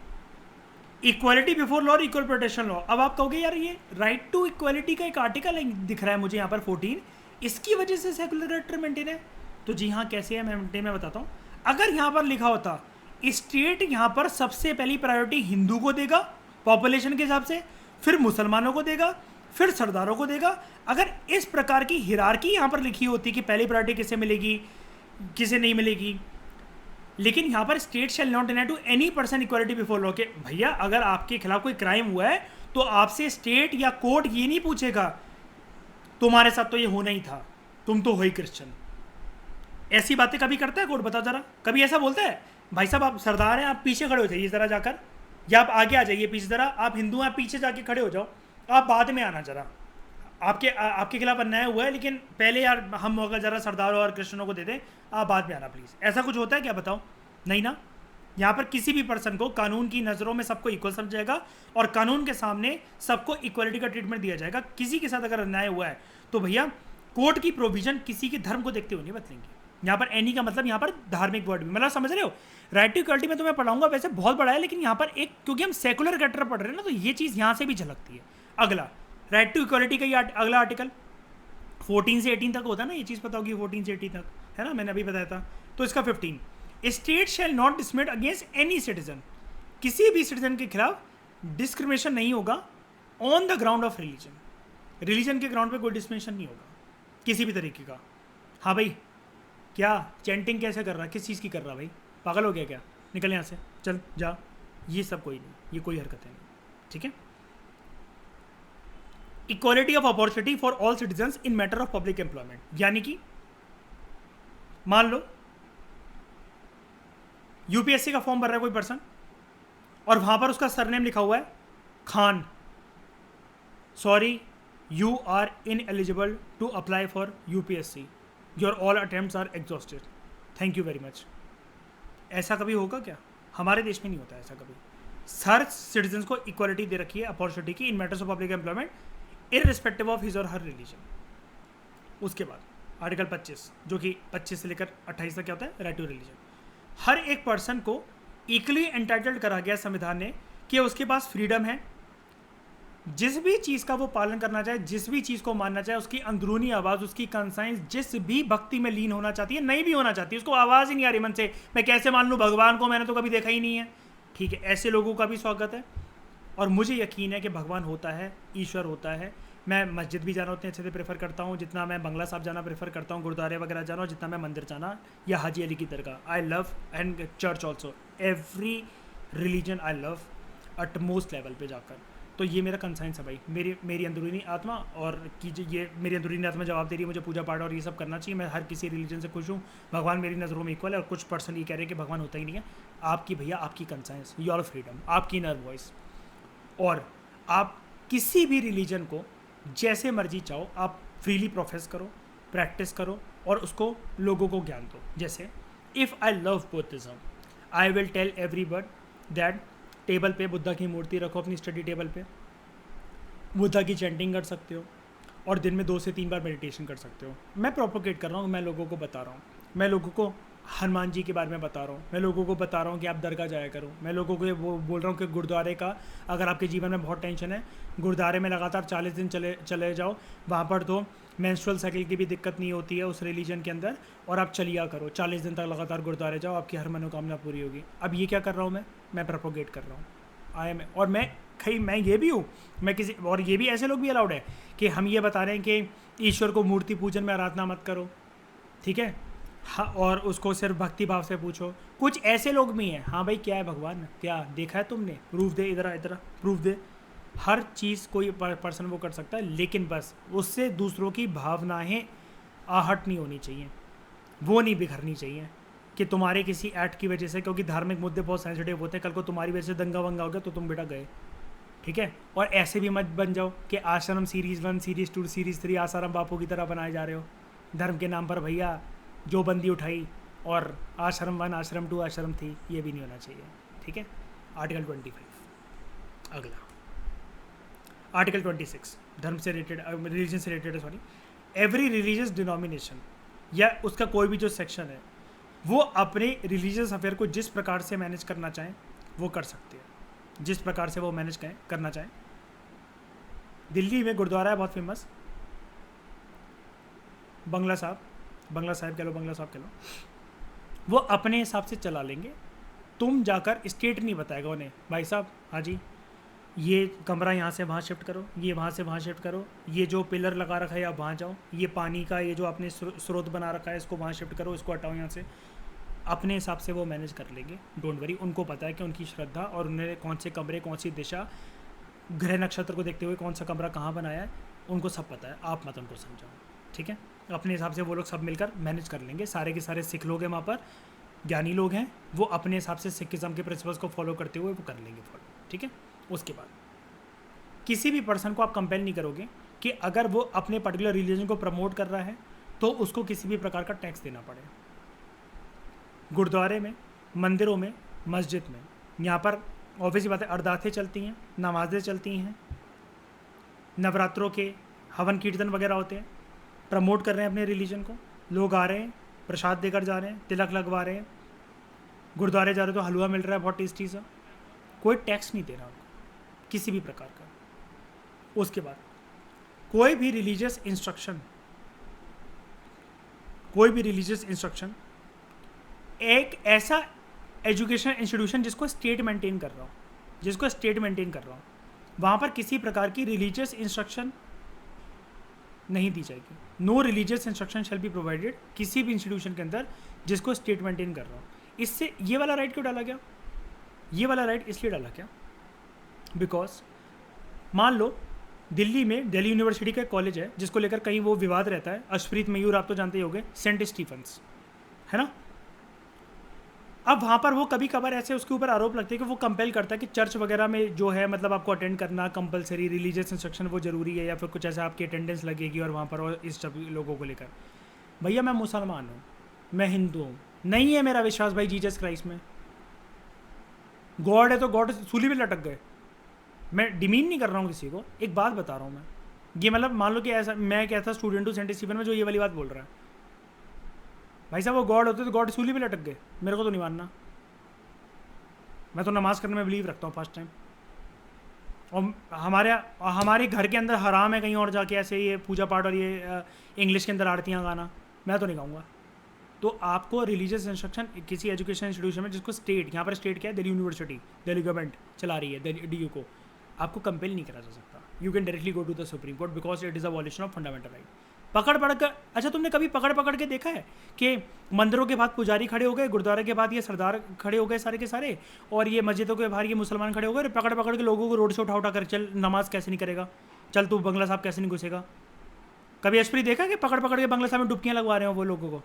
equality before law और इक्वल प्रोटेक्शन लॉ। अब आप कहोगे यार ये राइट टू इक्वालिटी का एक आर्टिकल दिख रहा है मुझे यहाँ पर 14, इसकी वजह से सेकुलर कैरेक्टर मेंटेन है। तो जी हाँ, कैसे है मैं बताता हूँ। अगर यहाँ पर लिखा होता स्टेट यहाँ पर सबसे पहली प्रायोरिटी हिंदू को देगा पॉपुलेशन के हिसाब से, फिर मुसलमानों को देगा, फिर सरदारों को देगा, अगर इस प्रकार की हिरार्की यहाँ पर लिखी होती कि पहली प्रायोरिटी किसे मिलेगी किसे नहीं मिलेगी, लेकिन यहाँ पर state shall not deny to any person equality before law के, भैया अगर आपके खिलाफ कोई क्राइम हुआ है तो आपसे स्टेट या कोर्ट ये नहीं पूछेगा तुम्हारे साथ तो ये होना ही था, तुम तो हो ही क्रिश्चियन। ऐसी बातें कभी करता है कोर्ट? बताओ जरा, कभी ऐसा बोलता है? भाई साहब आप सरदार हैं, आप पीछे खड़े हो जाइए ज़रा जाकर, या आप आगे आ जाइए पीछे ज़रा, आप हिंदू हैं आप पीछे जाके खड़े हो जाओ, आप बाद में आना जरा, आपके खिलाफ अन्याय हुआ है लेकिन पहले यार हम मौका जरा सरदारों और क्रिश्चियनों को दे दें, आप बाद में आना प्लीज़। ऐसा कुछ होता है क्या? बताओ, नहीं ना। यहाँ पर किसी भी पर्सन को कानून की नज़रों में सबको इक्वल समझा जाएगा और कानून के सामने सबको इक्वलिटी का ट्रीटमेंट दिया जाएगा। किसी के साथ अगर अन्याय हुआ है तो भैया कोर्ट की प्रोविजन किसी के धर्म को देखते हुए नहीं बदलेंगे। यहाँ पर एनी का मतलब यहाँ पर धार्मिक वर्ड भी, मतलब समझ रहे हो। राइट टू इक्वलिटी में तो मैं पढ़ाऊंगा, वैसे बहुत बड़ा है, लेकिन यहाँ पर एक क्योंकि हम सेकुलर कैरेक्टर पढ़ रहे हैं ना, तो ये चीज़ यहाँ से भी झलकती है। अगला राइट टू इक्वलिटी का ये अगला आर्टिकल 14 से 18 तक होता है ना, ये चीज़ पता होगी 14 से 18 तक, है ना, मैंने अभी बताया था। तो इसका 15, state shall not discriminate against any citizen, किसी भी सिटीजन के खिलाफ डिस्क्रिमिनेशन नहीं होगा on the ground of religion, religion के ग्राउंड पे कोई डिस्क्रिमिनेशन नहीं होगा किसी भी तरीके का। हाँ भाई, क्या चैंटिंग कैसे कर रहा है, किस चीज़ की कर रहा है भाई, पागल हो गया क्या, निकल यहाँ से, चल जा, ये सब कोई नहीं, ये कोई हरकत है नहीं, ठीक है। Equality of opportunity for all citizens in matter of public employment, यानी कि मान लो यूपीएससी का फॉर्म भर रहा है कोई पर्सन और वहां पर उसका सरनेम लिखा हुआ है Khan, sorry you are ineligible to apply for UPSC, your all attempts are exhausted, thank you very much. ऐसा कभी होगा क्या? हमारे देश में नहीं होता ऐसा कभी। हर सिटीजन को इक्वालिटी दे रखी है अपॉर्चुनिटी की in matters of public employment irrespective of his or her religion. उसके बाद आर्टिकल 25 जो कि 25 से लेकर 28 तक क्या होता है, राइट टू रिलीजन। हर एक पर्सन को इक्वली एंटाइटल्ड करा गया संविधान ने कि उसके पास फ्रीडम है, जिस भी चीज़ का वो पालन करना चाहे, जिस भी चीज़ को मानना चाहे, उसकी अंदरूनी आवाज़, उसकी कंसाइंस जिस भी भक्ति में लीन होना चाहती है, नहीं भी होना चाहती, उसको आवाज़ ही नहीं आ रही मन से, मैं कैसे मान लूँ भगवान को, मैंने तो कभी देखा ही नहीं है। ठीक है, ऐसे लोगों का भी स्वागत है और मुझे यकीन है कि भगवान होता है, ईश्वर होता है। मैं मस्जिद भी जाना उतने अच्छे से प्रेफर करता हूँ जितना मैं बंगला साहब जाना प्रेफर करता हूँ, गुरुद्वारे वगैरह जाना, और जितना मैं मंदिर जाना या हाजी अली की दरगाह। I love and church also, every religion I love at most level पे जाकर। तो ये मेरा कंसाइंस है भाई, मेरी अंदरूनी आत्मा, और कीजिए ये मेरी अंदरूनी आत्मा जवाब दे रही है मुझे पूजा पाठ और ये सब करना चाहिए। मैं हर किसी रिलीजन से खुश हूँ, भगवान मेरी नज़रों में इक्वल है। और कुछ पर्सन ये कह रहे हैं कि भगवान होता ही नहीं है। आपकी भैया आपकी कंसाइंस, योर फ्रीडम, आपकी इनर वॉइस, और आप किसी भी रिलीजन को जैसे मर्जी चाहो आप फ्रीली प्रोफेस करो, प्रैक्टिस करो और उसको लोगों को ज्ञान दो। जैसे if I love Buddhism, I will tell everybody that table पे बुद्धा की मूर्ति रखो अपनी स्टडी टेबल पे, बुद्धा की चैंटिंग कर सकते हो और दिन में 2 से 3 बार मेडिटेशन कर सकते हो। मैं प्रोपोगेट कर रहा हूँ, मैं लोगों को बता रहा हूँ, मैं लोगों को हनुमान जी के बारे में बता रहा हूँ, मैं लोगों को बता रहा हूँ कि आप दरगाह जाया करो, मैं लोगों को वो बोल रहा हूँ कि गुरुद्वारे का, अगर आपके जीवन में बहुत टेंशन है, गुरुद्वारे में लगातार 40 दिन चले जाओ, वहाँ पर तो मेंस्ट्रुअल साइकिल की भी दिक्कत नहीं होती है उस रिलीजन के अंदर, और आप चलिया करो 40 दिन तक लगातार गुरुद्वारे जाओ, आपकी हर मनोकामना पूरी होगी। अब ये क्या कर रहा हूँ मैं प्रोपोगेट कर रहा हूँ आई एम। और मैं ये भी हूँ, मैं किसी, और ये भी ऐसे लोग भी अलाउड है कि हम ये बता रहे हैं कि ईश्वर को मूर्ति पूजन में आराधना मत करो, ठीक है, हाँ, और उसको सिर्फ भक्ति भाव से पूछो। कुछ ऐसे लोग भी हैं, हाँ भाई क्या है भगवान, क्या देखा है तुमने, प्रूफ दे, इधर प्रूफ दे। हर चीज़ कोई पर्सन वो कर सकता है, लेकिन बस उससे दूसरों की भावनाएं आहट नहीं होनी चाहिए, वो नहीं बिखरनी चाहिए कि तुम्हारे किसी एक्ट की वजह से, क्योंकि धार्मिक मुद्दे बहुत सेंसिटिव होते हैं, कल को तुम्हारी वजह से दंगा वंगा हो गया तो तुम बेटा गए, ठीक है। और ऐसे भी मत बन जाओ कि आश्रम series 1, series 2, series 3 Asaram Bapu की तरह बनाए जा रहे हो धर्म के नाम पर। भैया जो बंदी उठाई और आश्रम 1, आश्रम 2, आश्रम 3, ये भी नहीं होना चाहिए, ठीक है। आर्टिकल 25 अगला, आर्टिकल 26 धर्म से रिलेटेड, रिलीजन से रिलेटेड है, सॉरी। एवरी रिलीजियस डिनोमिनेशन या उसका कोई भी जो सेक्शन है वो अपने रिलीजियस अफेयर को जिस प्रकार से मैनेज करना चाहें वो कर सकते हैं, जिस प्रकार से वो मैनेज करना चाहें। दिल्ली में गुरुद्वारा है बहुत फेमस, बंगला साहब कह लो, वो अपने हिसाब से चला लेंगे। तुम जाकर स्टेट नहीं बताएगा उन्हें, भाई साहब हाँ जी ये कमरा यहाँ से वहाँ शिफ्ट करो, ये वहाँ से वहाँ शिफ्ट करो, ये जो पिलर लगा रखा है आप वहाँ जाओ, ये पानी का ये जो आपने स्रोत बना रखा है इसको वहाँ शिफ्ट करो, इसको हटाओ यहाँ से। अपने हिसाब से वो मैनेज कर लेंगे, डोंट वरी। उनको पता है कि उनकी श्रद्धा और उन्हें कौन से कमरे, कौन सी दिशा, ग्रह नक्षत्र को देखते हुए कौन सा कमरा कहाँ बनाया है, उनको सब पता है। आप मत उनको समझाओ, ठीक है। अपने हिसाब से वो लोग सब मिलकर मैनेज कर लेंगे। सारे के सारे सिख लोग हैं वहाँ पर, ज्ञानी लोग हैं, वो अपने हिसाब से सिखिज़म के प्रिंसिपल्स को फॉलो करते हुए वो कर लेंगे फॉलो, ठीक है। उसके बाद किसी भी पर्सन को आप कंपेल नहीं करोगे कि अगर वो अपने पर्टिकुलर रिलीजन को प्रमोट कर रहा है तो उसको किसी भी प्रकार का टैक्स देना पड़े। गुरुद्वारे में, मंदिरों में, मस्जिद में, यहाँ पर ऑब्वियसली बात है अरदासें चलती हैं, नमाज़ें चलती हैं, नवरात्रों के हवन कीर्तन वगैरह होते हैं, प्रमोट कर रहे हैं अपने रिलीजन को, लोग आ रहे हैं, प्रसाद देकर जा रहे हैं, तिलक लगवा रहे हैं, गुरुद्वारे जा रहे हो तो हलवा मिल रहा है बहुत टेस्टी सा, कोई टैक्स नहीं दे रहा उनको किसी भी प्रकार का। उसके बाद कोई भी रिलीजियस इंस्ट्रक्शन एक ऐसा एजुकेशन इंस्टीट्यूशन जिसको स्टेट मेंटेन कर रहा हूँ, वहाँ पर किसी प्रकार की रिलीजियस इंस्ट्रक्शन नहीं दी जाएगी। No religious instruction shall be provided किसी भी इंस्टीट्यूशन के अंदर जिसको स्टेट मेंटेन कर रहा हूँ। इससे ये वाला राइट क्यों डाला गया? ये वाला राइट इसलिए डाला गया बिकॉज मान लो दिल्ली में दिल्ली यूनिवर्सिटी का एक कॉलेज है जिसको लेकर कहीं वो विवाद रहता है, अशप्रीत मयूर आप तो जानते ही होंगे, सेंट स्टीफन्स, है ना। अब वहाँ पर वो कभी कभार ऐसे उसके ऊपर आरोप लगते हैं कि वो कंपेल करता है कि चर्च वगैरह में जो है मतलब आपको अटेंड करना कंपलसरी, रिलीजियस इंस्ट्रक्शन वो ज़रूरी है, या फिर कुछ ऐसा आपकी अटेंडेंस लगेगी और वहाँ पर और इस सब लोगों को लेकर। भैया मैं मुसलमान हूँ, मैं हिंदू हूँ, नहीं है मेरा विश्वास भाई जीसस क्राइस्ट में। गॉड है तो गॉड सूली पे लटक गए। मैं डिमीन नहीं कर रहा हूँ किसी को, एक बात बता रहा हूँ मैं। ये मतलब मान लो कि ऐसा मैं क्या था स्टूडेंट हूँ सेंट स्टीफन में जो ये वाली बात बोल रहा है, भाई साहब वो गॉड होते तो गॉड सूली पे लटक गए, मेरे को तो नहीं मानना। मैं तो नमाज़ करने में बिलीव रखता हूँ फर्स्ट टाइम, और हमारे घर के अंदर हराम है कहीं और जाके ऐसे ये पूजा पाठ और ये इंग्लिश के अंदर आरतियाँ गाना, मैं तो नहीं गाऊँगा। तो आपको रिलीजियस इंस्ट्रक्शन किसी एजुकेशन इंस्टीट्यूशन में, जिसको स्टेट, यहाँ पर स्टेट क्या है, दिल्ली यूनिवर्सिटी, दिल्ली गवर्नमेंट चला रही है, DU को आपको कंपेल नहीं करा जा सकता। You can directly go to the supreme court because it is a violation of fundamental right. पकड़ कर, अच्छा तुमने कभी पकड़ के देखा है कि मंदिरों के बाद पुजारी खड़े हो गए, गुरुद्वारे के बाद ये सरदार खड़े हो गए सारे के सारे, और ये मस्जिदों के बाहर ये मुसलमान खड़े हो गए, पकड़ के लोगों को रोड से उठा कर, चल नमाज कैसे नहीं करेगा, चल तू बंगला साहब कैसे नहीं घुसेगा। कभी अशप्रीत देखा कि पकड़ के बंगला साहब में डुबकियाँ लगवा रहे हो वो लोगों को?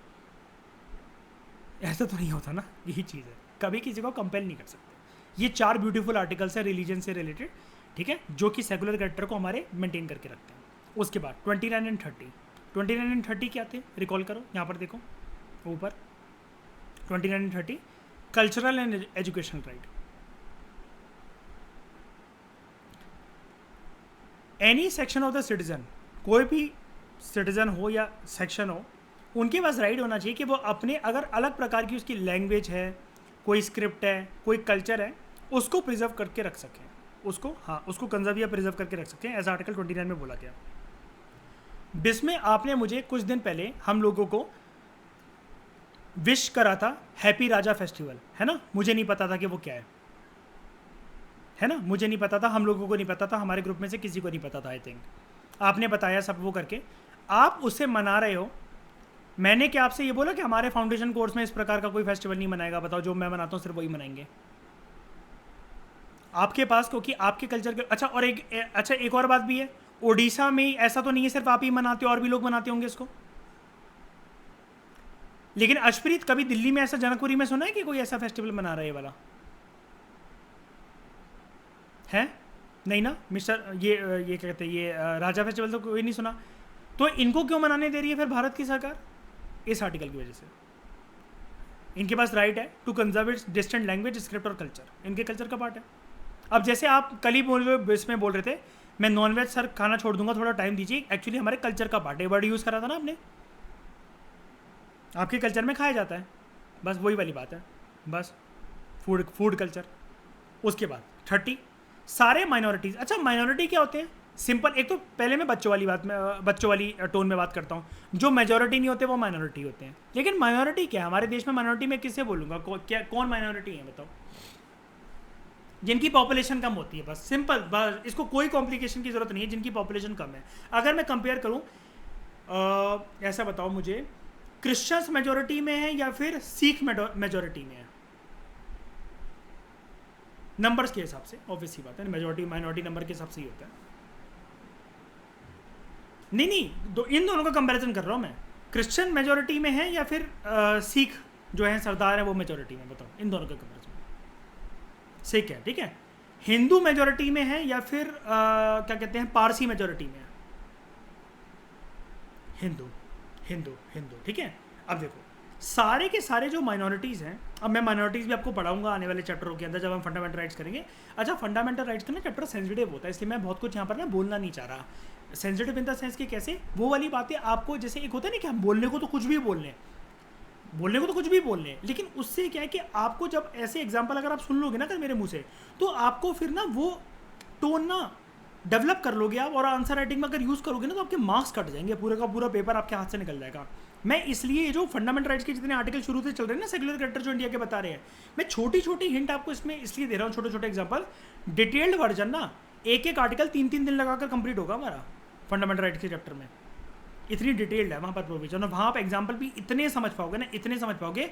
ऐसा तो नहीं होता ना, यही चीज़ है, कभी किसी को कंपेल नहीं कर सकते। ये 4 ब्यूटीफुल आर्टिकल्स है रिलीजन से रिलेटेड, ठीक है, जो कि सेकुलर कैरेक्टर को हमारे मेंटेन करके रखते हैं। उसके बाद 29 एंड 30, 29 एंड 30 क्या थे, रिकॉल करो, यहाँ पर देखो ऊपर 29 and 30, cultural and educational right. Any section of the citizen, कोई भी सिटीजन हो या सेक्शन हो, उनके पास राइट होना चाहिए कि वो अपने, अगर अलग प्रकार की उसकी लैंग्वेज है, कोई स्क्रिप्ट है, कोई कल्चर है, उसको प्रिजर्व करके रख सकें, उसको कंजर्व या प्रिजर्व करके रख सकते हैं, ऐसा आर्टिकल 29 में बोला गया। जिसमें आपने मुझे कुछ दिन पहले हम लोगों को विश करा था हैप्पी राजा फेस्टिवल, है ना, मुझे नहीं पता था कि वो क्या है ना, मुझे नहीं पता था, हम लोगों को नहीं पता था, हमारे ग्रुप में से किसी को नहीं पता था, आई थिंक आपने बताया सब वो करके आप उससे मना रहे हो। मैंने क्या आपसे ये बोला कि हमारे फाउंडेशन कोर्स में इस प्रकार का कोई फेस्टिवल नहीं मनाएगा? बताओ, जो मैं मनाता हूँ सिर्फ वही मनाएंगे आपके पास, क्योंकि आपके कल्चर के। अच्छा, और एक और बात भी है, ओडिशा में ऐसा तो नहीं है सिर्फ आप ही मनाते हो, और भी लोग मनाते होंगे इसको। लेकिन अशप्रीत कभी दिल्ली में ऐसा, जनकपुरी में सुना है कि कोई ऐसा फेस्टिवल मना रहा है ये वाला? है नहीं ना मिस्टर, ये क्या कहते हैं, ये राजा फेस्टिवल तो कोई नहीं सुना। तो इनको क्यों मनाने दे रही है फिर भारत की सरकार? इस आर्टिकल की वजह से। इनके पास राइट है to conserve its distant language, script और कल्चर, इनके कल्चर का पार्ट है। अब जैसे आप कल ही इसमें बोल रहे थे मैं नॉनवेज सर खाना छोड़ दूंगा, थोड़ा टाइम दीजिए, एक्चुअली हमारे कल्चर का पार्ट है, वर्ड यूज़ करा था ना आपने, आपके कल्चर में खाया जाता है, बस वही वाली बात है, बस फूड कल्चर। उसके बाद 30 सारे माइनॉरिटीज़। अच्छा, माइनॉरिटी क्या होते हैं? सिंपल, एक तो पहले मैं बच्चों वाली टोन में बात करता हूँ, जो मेजॉरिटी नहीं होते वो माइनॉरिटी होते हैं। लेकिन माइनॉरिटी क्या है हमारे देश में? माइनॉरिटी में किससे बोलूँगा, कौन माइनॉरिटी है बताओ? जिनकी पॉपुलेशन कम होती है, बस सिंपल, बस इसको कोई कॉम्प्लिकेशन की ज़रूरत नहीं है, जिनकी पॉपुलेशन कम है। अगर मैं कंपेयर करूँ, ऐसा बताओ मुझे, क्रिश्चियंस मेजॉरिटी में है या फिर सिख मेजॉरिटी में है? नंबर्स के हिसाब से ऑब्वियस ही बात है, मेजॉरिटी माइनॉरिटी नंबर के हिसाब से ही होता है। नहीं, इन दोनों का कंपैरिजन कर रहा हूँ मैं, क्रिश्चियन मेजॉरिटी में है या फिर सिख जो है सरदार है वो मेजॉरिटी में, बताओ इन दोनों का कंपैरिजन। सिख है, ठीक है। हिंदू मेजॉरिटी में है या फिर क्या कहते हैं, पारसी मेजॉरिटी में है? हिंदू, ठीक है। अब देखो, सारे के सारे जो माइनॉरिटीज़ हैं, अब मैं माइनॉरिटीज़ भी आपको पढ़ाऊंगा आने वाले चैप्टरों के अंदर जब हम फंडामेंटल राइट्स करेंगे। अच्छा, फंडामेंटल राइट्स का ना चैप्टर सेंसिटिव होता है, इसलिए मैं बहुत कुछ यहाँ पर ना बोलना नहीं चाह रहा। सेंसिटिव इन द सेंस कि कैसे, वो वाली बातें आपको, जैसे एक होता है ना कि हम बोलने को तो कुछ भी बोल लें, लेकिन उससे क्या है कि आपको जब ऐसे एग्जाम्पल अगर आप सुन लोगे ना अगर मेरे मुँह से, तो आपको फिर ना वो टोन ना डेवलप कर लोगे आप, और आंसर राइटिंग में अगर यूज़ करोगे ना तो आपके मार्क्स कट जाएंगे, पूरा का पूरा पेपर आपके हाथ से निकल जाएगा। मैं इसलिए जो फंडामेंटल राइट्स के जितने आर्टिकल शुरू से चल रहे हैं ना, सेक्युलर कैरेक्टर जो इंडिया के बता रहे हैं, मैं छोटी छोटी हिंट आपको इसमें इसलिए दे रहा हूँ, छोटे छोटे एग्जाम्पल। डिटेल्ड वर्जन ना एक आर्टिकल 3 दिन लगाकर कंप्लीट होगा हमारा फंडामेंटल राइट्स के चैप्टर में, इतनी डिटेल्ड है वहाँ पर प्रोविजन, और वहाँ पर एग्जाम्पल भी इतने समझ पाओगे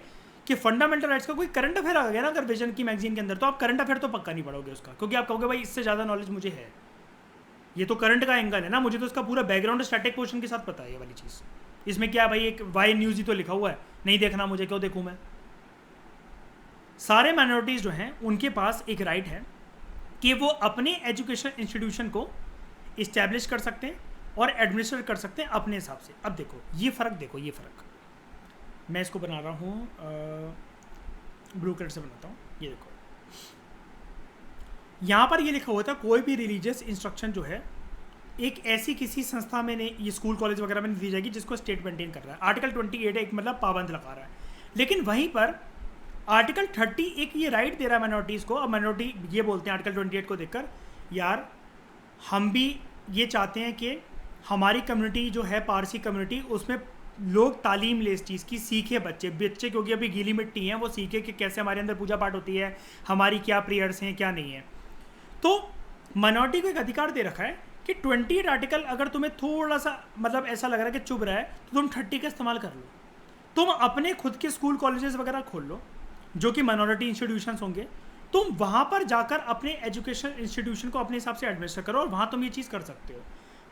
कि फंडामेंटल राइट्स का कोई करंट अफेयर आ गया ना अगर विजन की मैगजीन के अंदर, तो आप करंट अफेयर तो पक्का नहीं पढ़ोगे उसका, क्योंकि आप कहोगे भाई इससे ज़्यादा नॉलेज मुझे है। ये तो करंट का एंगल है ना, मुझे तो उसका पूरा बैकग्राउंड स्टैटिक पोर्शन के साथ पता है ये वाली चीज़। इसमें क्या भाई, एक वाई न्यूज़ ही तो लिखा हुआ है, नहीं देखना मुझे, क्यों देखूँ मैं। सारे माइनॉरिटीज़ जो हैं उनके पास एक राइट है कि वो अपने एजुकेशन इंस्टीट्यूशन को इस्टेब्लिश कर सकते हैं और एडमिनिस्टर कर सकते हैं अपने हिसाब से। अब देखो ये फ़र्क, देखो ये फ़र्क, मैं इसको बना रहा हूँ ब्लू कलर से बनाता हूँ। ये देखो यहाँ पर ये लिखा हुआ था कोई भी रिलीजियस इंस्ट्रक्शन जो है एक ऐसी किसी संस्था में नहीं, ये स्कूल कॉलेज वगैरह में नहीं दी जाएगी जिसको स्टेट मेंटेन कर रहा है। आर्टिकल 28 एक मतलब पाबंद लगा रहा है, लेकिन वहीं पर आर्टिकल 30 एक ये राइट दे रहा है माइनॉरिटीज़ को। अब माइनॉरिटी ये बोलते हैं आर्टिकल 28 को देखकर, यार हम भी ये चाहते हैं कि हमारी कम्युनिटी जो है पारसी कम्युनिटी, उसमें लोग तालीम ले इस चीज़ की, सीखे बच्चे क्योंकि अभी गीली मिट्टी हैं, वो सीखे कि कैसे हमारे अंदर पूजा पाठ होती है, हमारी क्या प्रेयर्स हैं क्या नहीं है। तो माइनॉरिटी को एक अधिकार दे रखा है कि 28 आर्टिकल अगर तुम्हें थोड़ा सा मतलब ऐसा लग रहा है कि चुभ रहा है तो तुम 30 का इस्तेमाल कर लो, तुम अपने खुद के स्कूल कॉलेजेस वगैरह खोल लो जो कि माइनॉरिटी इंस्टीट्यूशंस होंगे, तुम वहाँ पर जाकर अपने एजुकेशन इंस्टीट्यूशन को अपने हिसाब से एडमिनिस्टर करो और वहाँ तुम ये चीज़ कर सकते हो।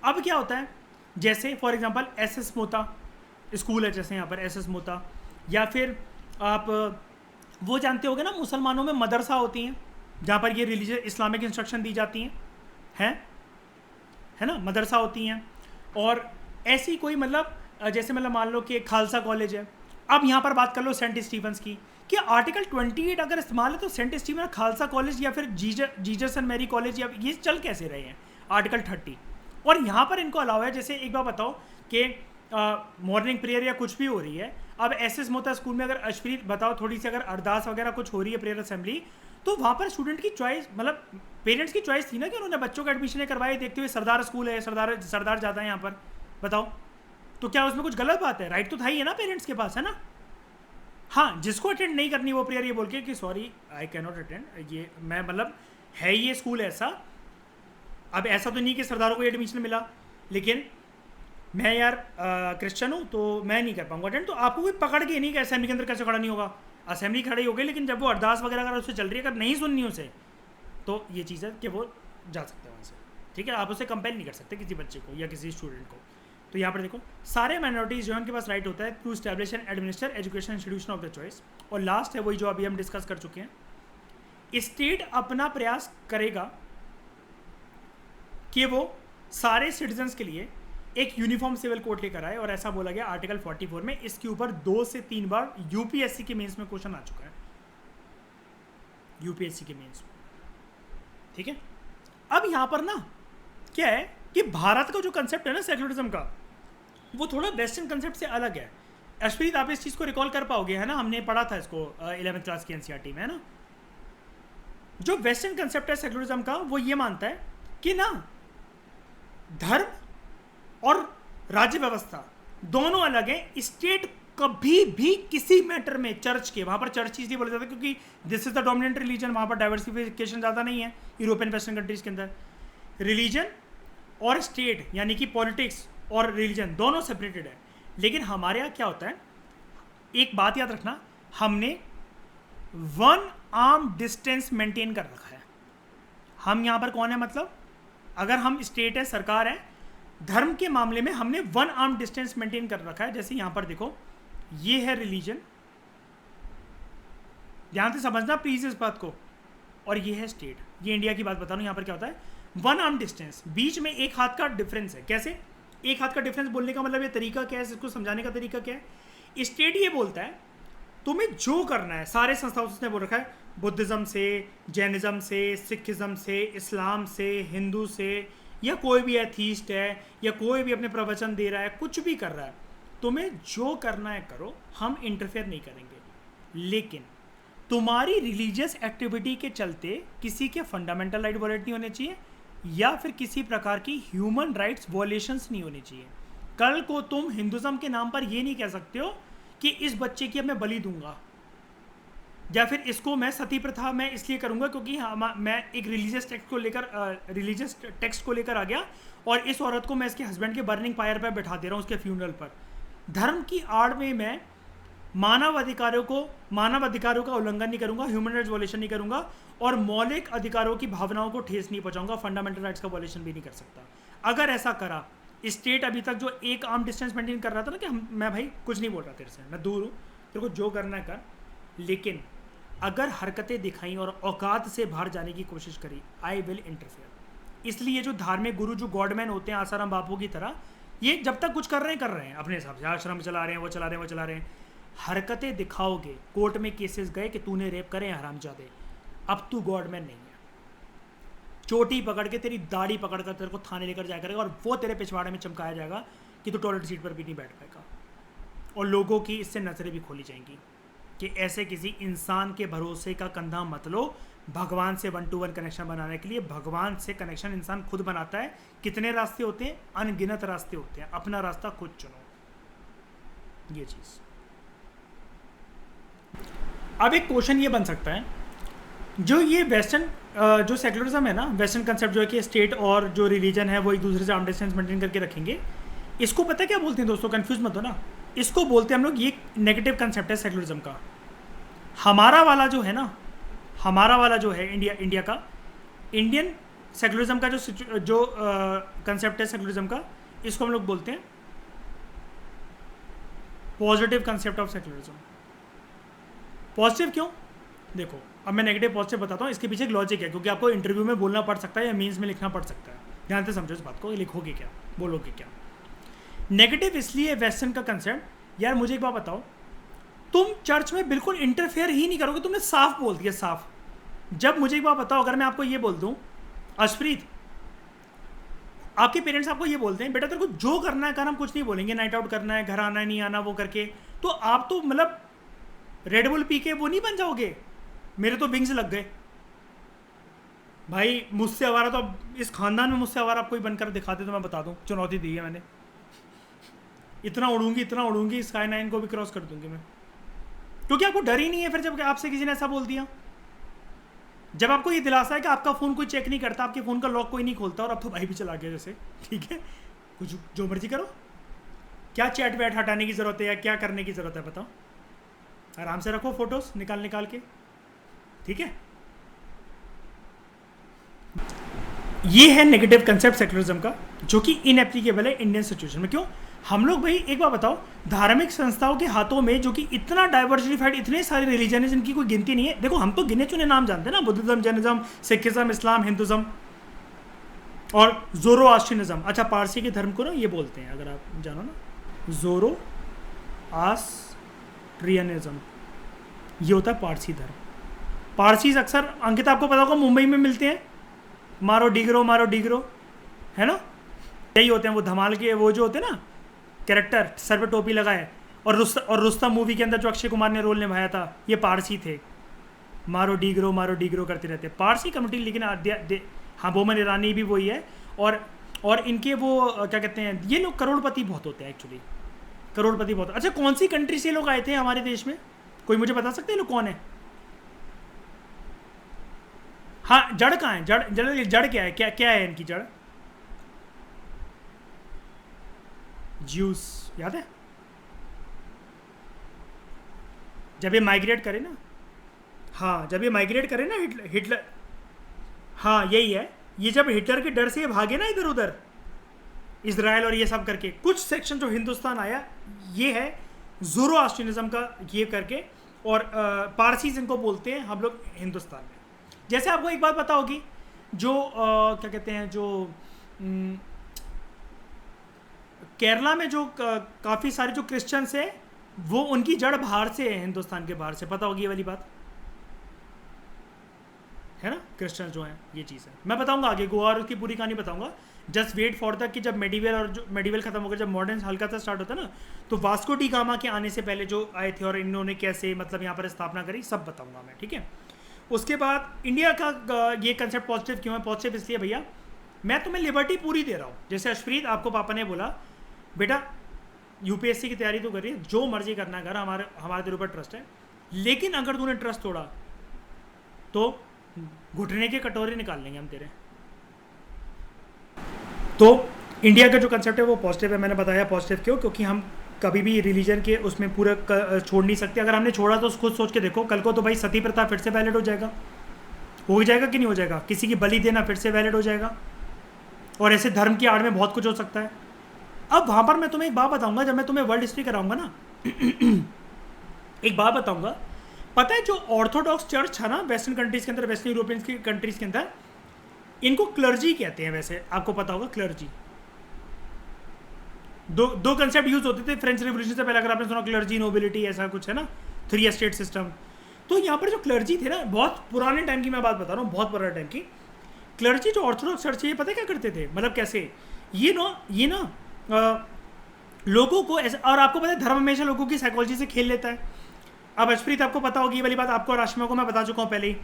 अब क्या होता है, जैसे for example SS Mota school है, जैसे यहाँ पर एसएस मोता, या फिर आप वो जानते होगे ना मुसलमानों में मदरसा होती हैं जहाँ पर ये रिलीजियस इस्लामिक इंस्ट्रक्शन दी जाती हैं है ना, मदरसा होती हैं। और ऐसी कोई मतलब जैसे मतलब मान लो कि खालसा कॉलेज है। अब यहाँ पर बात कर लो सेंट स्टीफेंस की, कि आर्टिकल 28 अगर इस्तेमाल है तो सेंट स्टीफन खालसा कॉलेज या फिर जीजस एंड मैरी कॉलेज या ये चल कैसे रहे हैं आर्टिकल 30। और यहाँ पर इनको अलावा है, जैसे एक बार बताओ कि मॉर्निंग प्रेयर या कुछ भी हो रही है, अब एसएस मोता स्कूल में अगर अशप्रीत बताओ थोड़ी सी अगर अरदास वगैरह कुछ हो रही है प्रेयर असेंबली, तो वहाँ पर स्टूडेंट की चॉइस मतलब पेरेंट्स की चॉइस थी ना कि उन्होंने बच्चों का एडमिशन करवाए देखते हुए सरदार स्कूल है, सरदार ज़्यादा है यहाँ पर, बताओ तो क्या उसमें कुछ गलत बात है? राइट तो था ही है ना पेरेंट्स के पास, है ना। हाँ, जिसको अटेंड नहीं करनी वो प्रेयर ये बोल के कि sorry I can not attend, ये मैं मतलब है ये स्कूल ऐसा, अब ऐसा तो नहीं कि सरदारों को एडमिशन मिला, लेकिन मैं यार क्रिश्चियन हूँ तो मैं नहीं कर पाऊंगा अटेंड, तो आपको कोई पकड़ के नहीं कि असेंबली के अंदर कैसे खड़ा नहीं होगा, असेंबली खड़ी हो गई, लेकिन जब वो अरदास वगैरह अगर उससे चल रही है अगर नहीं सुननी उसे, तो ये चीज़ है कि वो जा सकते हैं वहाँ से, ठीक है। आप उसे कंपेल नहीं कर सकते किसी बच्चे को या किसी स्टूडेंट को। तो यहाँ पर देखो सारे माइनॉरिटीज़ जो है उनके पास राइट होता है to establish and administer education institution of the choice. और लास्ट है वही जो अभी हम डिस्कस कर चुके हैं, स्टेट अपना प्रयास करेगा कि वो सारे सिटीजन्स के लिए एक यूनिफॉर्म सिविल कोड लेकर आए, और ऐसा बोला गया आर्टिकल 44 में। इसके ऊपर 2 से 3 बार यूपीएससी के मेंस में क्वेश्चन आ चुका है, यूपीएससी के मेंस में, ठीक है। अब यहाँ पर ना क्या है कि भारत का जो कंसेप्ट है ना सेक्युलरिज्म का, वो थोड़ा वेस्टर्न कंसेप्ट से अलग है। अश्वित आप इस चीज़ को रिकॉल कर पाओगे, है ना, हमने पढ़ा था इसको 11th क्लास की एनसीईआरटी में, है ना। जो वेस्टर्न कंसेप्ट है सेक्युलरिज्म का, वो ये मानता है कि ना धर्म और राज्य व्यवस्था दोनों अलग है। स्टेट कभी भी किसी मैटर में चर्च के, वहाँ पर चर्च इसलिए बोला जाता है क्योंकि this is the dominant religion, वहाँ पर डाइवर्सिफिकेशन ज़्यादा नहीं है यूरोपियन वेस्टर्न कंट्रीज़ के अंदर। रिलीजन और स्टेट यानी कि पॉलिटिक्स और रिलीजन दोनों सेपरेटेड है। लेकिन हमारे यहाँ क्या होता है, एक बात याद रखना, हमने 1 आर्म डिस्टेंस मेंटेन कर रखा है। हम यहाँ पर कौन है, मतलब अगर हम स्टेट है, सरकार है, धर्म के मामले में हमने 1 आर्म डिस्टेंस मेंटेन कर रखा है। जैसे यहाँ पर देखो, ये है रिलीजन, ध्यान से समझना प्लीज इस बात को, और ये है स्टेट। ये इंडिया की बात बता रहा हूँ। यहाँ पर क्या होता है, 1 आर्म डिस्टेंस, बीच में 1 हाथ का डिफरेंस है। कैसे 1 हाथ का डिफरेंस बोलने का मतलब, ये तरीका क्या है, इसको समझाने का तरीका क्या है। स्टेट ये बोलता है तुम्हें जो करना है, सारे संस्थाओं से बोल रखा है, बुद्धिज्म से, जैनिज्म से, सिखिज्म से, इस्लाम से, हिंदू से, या कोई भी एथीस्ट है या कोई भी अपने प्रवचन दे रहा है, कुछ भी कर रहा है, तुम्हें जो करना है करो, हम इंटरफेयर नहीं करेंगे। लेकिन तुम्हारी रिलीजियस एक्टिविटी के चलते किसी के फंडामेंटल राइट वॉलेट नहीं होने चाहिए या फिर किसी प्रकार की ह्यूमन राइट्स वॉलेशंस नहीं होनी चाहिए। कल को तुम हिंदुज़म के नाम पर ये नहीं कह सकते हो कि इस बच्चे की अब मैं बलि दूंगा, या फिर इसको मैं सती प्रथा मैं इसलिए करूंगा क्योंकि मैं एक रिलीजियस टेक्स्ट को लेकर आ गया और इस औरत को मैं इसके हस्बैंड के बर्निंग फायर पर बैठा दे रहा हूँ उसके फ्यूनरल पर। धर्म की आड़ में मैं मानव अधिकारों का उल्लंघन नहीं करूंगा, ह्यूमन राइट्स वॉलेशन नहीं करूंगा, और मौलिक अधिकारों की भावनाओं को ठेस नहीं पहुंचाऊंगा, फंडामेंटल राइट्स का वॉलेशन भी नहीं कर सकता। अगर ऐसा करा, स्टेट अभी तक जो एक आर्म डिस्टेंस मेंटेन कर रहा था ना कि मैं भाई कुछ नहीं बोल रहा तेरे से, मैं दूर हूँ, तेरे को जो करना है कर, लेकिन अगर हरकतें दिखाई और औकात से बाहर जाने की कोशिश करी, आई विल इंटरफेयर। इसलिए जो धार्मिक गुरु, जो गॉडमैन होते हैं आसाराम बापू की तरह, ये जब तक कुछ कर रहे हैं अपने हिसाब से, आश्रम चला रहे हैं, वो चला रहे हैं, हरकतें दिखाओगे, कोर्ट में केसेस गए कि तूने रेप करे हरामजादे, अब तू गॉडमैन नहीं है। चोटी पकड़ के, तेरी दाढ़ी पकड़ कर तेरे को थाने लेकर जाया करेगा, और वो तेरे पिछवाड़े में चमकाया जाएगा कि तू टॉयलेट सीट पर भी नहीं बैठ पाएगा, और लोगों की इससे नजरें भी खोली जाएंगी कि ऐसे किसी इंसान के भरोसे का कंधा मत लो। भगवान से 1-to-1 कनेक्शन बनाने के लिए, भगवान से कनेक्शन इंसान खुद बनाता है। कितने रास्ते होते हैं? अनगिनत रास्ते होते हैं। अपना रास्ता खुद चुनो, ये चीज। अब एक क्वेश्चन ये बन सकता है, जो ये वेस्टर्न जो सेक्युलरिज्म है ना, वेस्टर्न कंसेप्ट जो है कि स्टेट और जो रिलीजन है वो एक दूसरे से आर्म डिस्टेंस मेंटेन करके रखेंगे, इसको पता है क्या बोलते हैं दोस्तों? कंफ्यूज मत हो ना, इसको बोलते हैं हम लोग, ये नेगेटिव कंसेप्ट है सेक्युलरिज्म का। हमारा वाला जो है ना, हमारा वाला जो है इंडिया का, इंडियन सेक्युलरिज्म का जो कंसेप्ट है सेक्युलरिज्म का, इसको हम लोग बोलते हैं positive concept of secularism. Positive क्यों? देखो, अब मैं नेगेटिव पॉजिटिव बताता हूँ, इसके पीछे एक लॉजिक है, क्योंकि आपको इंटरव्यू में बोलना पड़ सकता है या मीन्स में लिखना पड़ सकता है। ध्यान से समझो इस बात को, लिखोगे क्या, बोलोगे क्या। नेगेटिव इसलिए वेस्टर्न का कंसेप्ट, यार मुझे एक बात बताओ, तुम चर्च में बिल्कुल इंटरफेयर ही नहीं करोगे, तुमने साफ बोल दिया, साफ। जब मुझे एक बात बताओ, अगर मैं आपको ये बोल दूं, अशप्रीत, आपके पेरेंट्स आपको ये बोलते हैं बेटा तेरे को जो करना है कर, हम कुछ नहीं बोलेंगे, नाइट आउट करना है, घर आना है, नहीं आना, वो करके, तो आप तो मतलब रेड बुल पी के वो नहीं बन जाओगे। मेरे तो विंग्स लग गए भाई, मुझसे आवारा तो अब इस खानदान में मुझसे आवारा आप कोई बनकर दिखाते तो मैं बता दूं, चुनौती दी है मैंने, इतना उड़ूंगी स्काई 9 को भी क्रॉस कर दूंगी मैं, क्योंकि आपको डर ही नहीं है फिर जब आपसे किसी ने ऐसा बोल दिया। जब आपको ये दिलासा है कि आपका फ़ोन कोई चेक नहीं करता, आपके फ़ोन का लॉक कोई नहीं खोलता, और अब तो भाई भी चला गया जैसे, ठीक है, कुछ जो मर्जी करो, क्या चैट वैट हटाने की ज़रूरत है या क्या करने की ज़रूरत है बताओ, आराम से रखो फोटोज निकाल के, ठीक है। ये है नेगेटिव कंसेप्ट सेक्युलरिज्म का, जो कि इनएप्लीकेबल है इंडियन सिचुएशन में। क्यों? हम लोग भाई, एक बार बताओ, धार्मिक संस्थाओं के हाथों में, जो कि इतना डाइवर्सिफाइड, इतने सारे रिलीजन है जिनकी कोई गिनती नहीं है। देखो, हम तो गिने चुने नाम जानते हैं ना, बुद्धिज्म, जैनिज्म, सिखिज्म, इस्लाम, हिंदुज्म और ज़ोरोआस्ट्रियनिज्म। अच्छा, पारसी के धर्म को ना ये बोलते हैं, अगर आप जानो ना, ज़ोरोआस्ट्रियनिज्म, ये होता है पारसी धर्म। पारसीज अक्सर, अंकित आपको पता होगा, मुंबई में मिलते हैं, मारो डिगरो, है ना, यही होते हैं वो धमाल के, वो जो होते हैं ना कैरेक्टर, सर पे टोपी लगाए, और रुस्तम मूवी के अंदर जो अक्षय कुमार ने रोल निभाया था, ये पारसी थे। मारो डिगरो करते रहते, पारसी कम्युनिटी। लेकिन हाँ, बोमन ईरानी भी वही है, और इनके वो क्या कहते हैं, ये लोग करोड़पति बहुत होते हैं एक्चुअली, करोड़पति बहुत। अच्छा, कौन सी कंट्री से लोग आए थे हमारे देश में? कोई मुझे बता सकते हैं लोग कौन है? हाँ, जड़ कहाँ है? जड़ क्या है? क्या है इनकी जड़? ज्यूस, याद है जब ये माइग्रेट करे ना, हाँ, जब ये माइग्रेट करे ना हिटलर, हाँ यही है, ये जब हिटलर के डर से ये भागे ना इधर उधर, इजराइल और ये सब करके, कुछ सेक्शन जो हिंदुस्तान आया, ये है ज़ोरोआस्ट्रियनिज्म का ये करके, और पारसी जिनको बोलते हैं हम लोग हिंदुस्तान में। जैसे आपको एक बात पता होगी, जो क्या कहते हैं, जो केरला में जो काफ़ी सारे जो क्रिश्चियंस है, वो उनकी जड़ बाहर से है, हिंदुस्तान के बाहर से, पता होगी ये वाली बात, है ना, क्रिश्चियंस जो हैं, ये चीज़ है। मैं बताऊंगा आगे, गोवा और उसकी पूरी कहानी बताऊंगा, जस्ट वेट फॉर द, कि जब मेडिवल और जो मेडिवल खत्म हो गया, जब मॉडर्न हल्का सा स्टार्ट होता है ना, तो वास्को डी गामा के आने से पहले जो आए थे और इन्होंने कैसे मतलब यहाँ पर स्थापना करी, सब बताऊंगा मैं, ठीक है। उसके बाद इंडिया का ये कंसेप्ट पॉजिटिव क्यों है? पॉजिटिव इसलिए भैया, मैं तुम्हें लिबर्टी पूरी दे रहा हूँ। जैसे अशप्रीत, आपको पापा ने बोला बेटा यूपीएससी की तैयारी तो करिए, जो मर्जी करना है कर, हमारे तेरे ऊपर ट्रस्ट है, लेकिन अगर तूने ट्रस्ट तोड़ा तो घुटने के कटोरे निकाल लेंगे हम तेरे। तो इंडिया का जो कंसेप्ट है वो पॉजिटिव है। मैंने बताया पॉजिटिव क्यों, क्योंकि हम कभी भी रिलीजन के उसमें पूरा छोड़ नहीं सकते। अगर हमने छोड़ा तो खुद सोच के देखो, कल को तो भाई सती प्रथा फिर से वैलिड हो जाएगा, हो जाएगा कि नहीं हो जाएगा? किसी की बलि देना फिर से वैलिड हो जाएगा, और ऐसे धर्म की आड़ में बहुत कुछ हो सकता है। अब वहाँ पर मैं तुम्हें एक बात बताऊंगा, जब मैं तुम्हें वर्ल्ड हिस्ट्री कराऊंगा ना एक बात बताऊंगा, पता है जो ऑर्थोडॉक्स चर्च है ना वेस्टर्न कंट्रीज के अंदर, वेस्टर्न यूरोपियन की कंट्रीज के अंदर, इनको क्लर्जी कहते हैं। वैसे आपको पता होगा क्लर्जी, दो कंसेप्ट यूज होते थे फ्रेंच रेवोल्यूशन से पहले, अगर आपने सुना क्लर्जी नोबिलिटी ऐसा कुछ है ना, 3 एस्टेट सिस्टम। तो यहाँ पर जो क्लर्जी थे ना, बहुत पुराने टाइम की मैं बात बता रहा हूँ, बहुत पुराने टाइम की क्लर्जी जो ऑर्थोडॉक्स चर्च है, ये पता क्या करते थे, मतलब कैसे, ये ना लोगों को ऐसे, और आपको पता है धर्म हमेशा लोगों की साइकोलॉजी से खेल लेता है। अब अर्शप्रीत आपको पता होगी ये वाली बात, आपको और आशिमा को मैं बता चुका हूँ पहले ही।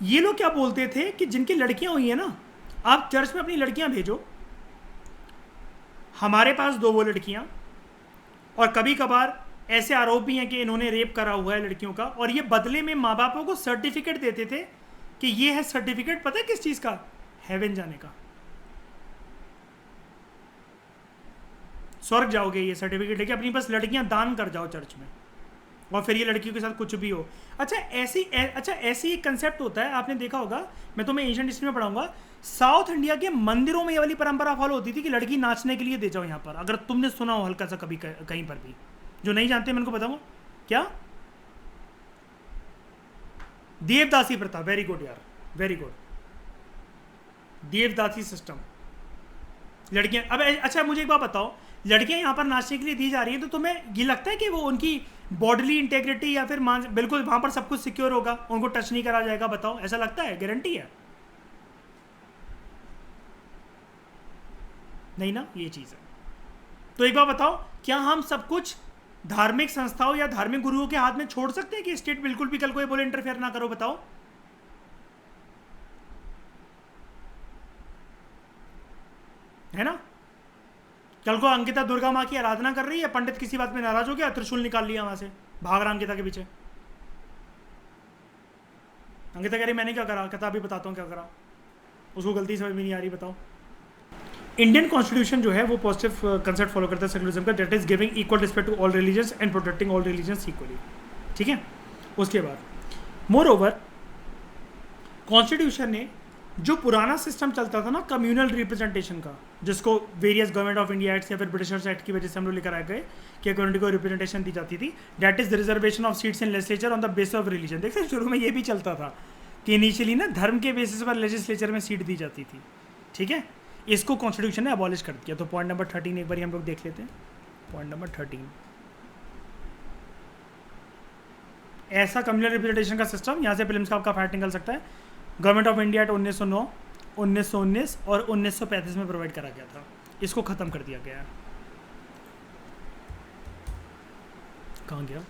ये लोग क्या बोलते थे कि जिनकी लड़कियां हुई है ना, आप चर्च में अपनी लड़कियां भेजो, हमारे पास 2 वो लड़कियां, और कभी कभार ऐसे आरोप भी हैं कि इन्होंने रेप करा हुआ है लड़कियों का, और ये बदले में माँ बापों को सर्टिफिकेट देते थे कि ये है सर्टिफिकेट, पता है किस चीज़ का, हेवन जाने का, स्वर्ग जाओगे ये सर्टिफिकेट लेके, अपनी बस लड़कियां दान कर जाओ चर्च में, और फिर ये लड़कियों के साथ कुछ भी हो। अच्छा ऐसी एक कंसेप्ट होता है, आपने देखा होगा, मैं तुम्हें एशियन हिस्ट्री में पढ़ाऊंगा, साउथ इंडिया के मंदिरों में ये वाली परंपरा फॉलो होती थी कि लड़की नाचने के लिए दे जाओ यहाँ पर, अगर तुमने सुना हो हल्का सा कभी कहीं पर भी, जो नहीं जानते मैं उनको बताऊंगा। क्या? देवदासी प्रथा, वेरी गुड यार, वेरी गुड, देवदासी सिस्टम, लड़कियां। अब अच्छा मुझे एक बात बताओ, लड़कियां यहाँ पर नाचने के लिए दी जा रही है, तो तुम्हें ये लगता है कि वो उनकी बॉडीली इंटेग्रिटी या फिर बिल्कुल वहां पर सब कुछ सिक्योर होगा, उनको टच नहीं करा जाएगा? बताओ, ऐसा लगता है? गारंटी है? नहीं ना, ये चीज़ है। तो एक बार बताओ, क्या हम सब कुछ धार्मिक संस्थाओं या धार्मिक गुरुओं के हाथ में छोड़ सकते हैं कि स्टेट बिल्कुल भी कल को ये बोले इंटरफेयर ना करो? बताओ, है ना? कल को अंकिता दुर्गा माँ की आराधना कर रही है, पंडित किसी बात में नाराज हो गया, त्रिशूल निकाल लिया वहां से, भाग रहा अंकिता के पीछे। अंकिता कह रही मैंने क्या करा, कहता अभी बताता हूँ क्या करा, उसको गलती समझ में नहीं आ रही। बताओ, इंडियन कॉन्स्टिट्यूशन जो है वो पॉजिटिव कंसेप्ट फॉलो करता है सेकुलरिज्म का, that is giving equal respect to all religions and protecting all religions equally. ठीक है, उसके बाद मोर ओवर कॉन्स्टिट्यूशन ने जो पुराना सिस्टम चलता था ना कम्युनल रिप्रेजेंटेशन का, जिसको various government of India acts या फिर ब्रिटिशर्स एक्ट की वजह से हम लोग लेकर आए गए कि कम्युनिटी को रिप्रेजेंटेशन दी जाती थी, that is the reservation of seats in legislature on the basis of religion. देखिए शुरू में ये भी चलता था कि इनिशियली ना धर्म के बेसिस पर लेजिस्लेचर में सीट दी जाती थी। ठीक है, इसको कॉन्स्टिट्यूशन ने अबॉलिश कर दिया। तो पॉइंट नंबर 13 एक बार हम लोग देख लेते हैं। पॉइंट नंबर 13, ऐसा कम्युनल रिप्रेजेंटेशन का सिस्टम, यहाँ से फिल्म्स का आपका फैक्ट निकल सकता है, गवर्नमेंट ऑफ इंडिया एक्ट 1909, 1919 और 1935 में प्रोवाइड करा गया था, इसको ख़त्म कर दिया गया है। कहाँ गया?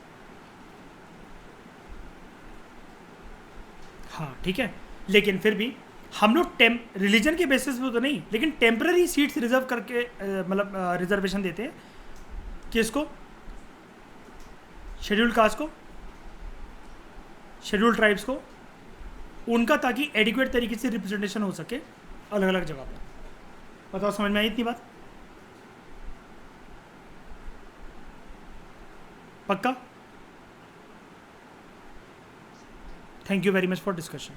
हाँ ठीक है, लेकिन फिर भी हम लोग रिलीजन के बेसिस पे तो नहीं, लेकिन टेम्पररी सीट्स रिजर्व करके मतलब रिजर्वेशन देते हैं किसको? शेड्यूल्ड कास्ट को, शेड्यूल्ड ट्राइब्स को, उनका, ताकि एडिक्वेट तरीके से रिप्रेजेंटेशन हो सके अलग अलग जगह पर। बताओ समझ में आई इतनी बात? पक्का? Thank you very much for discussion.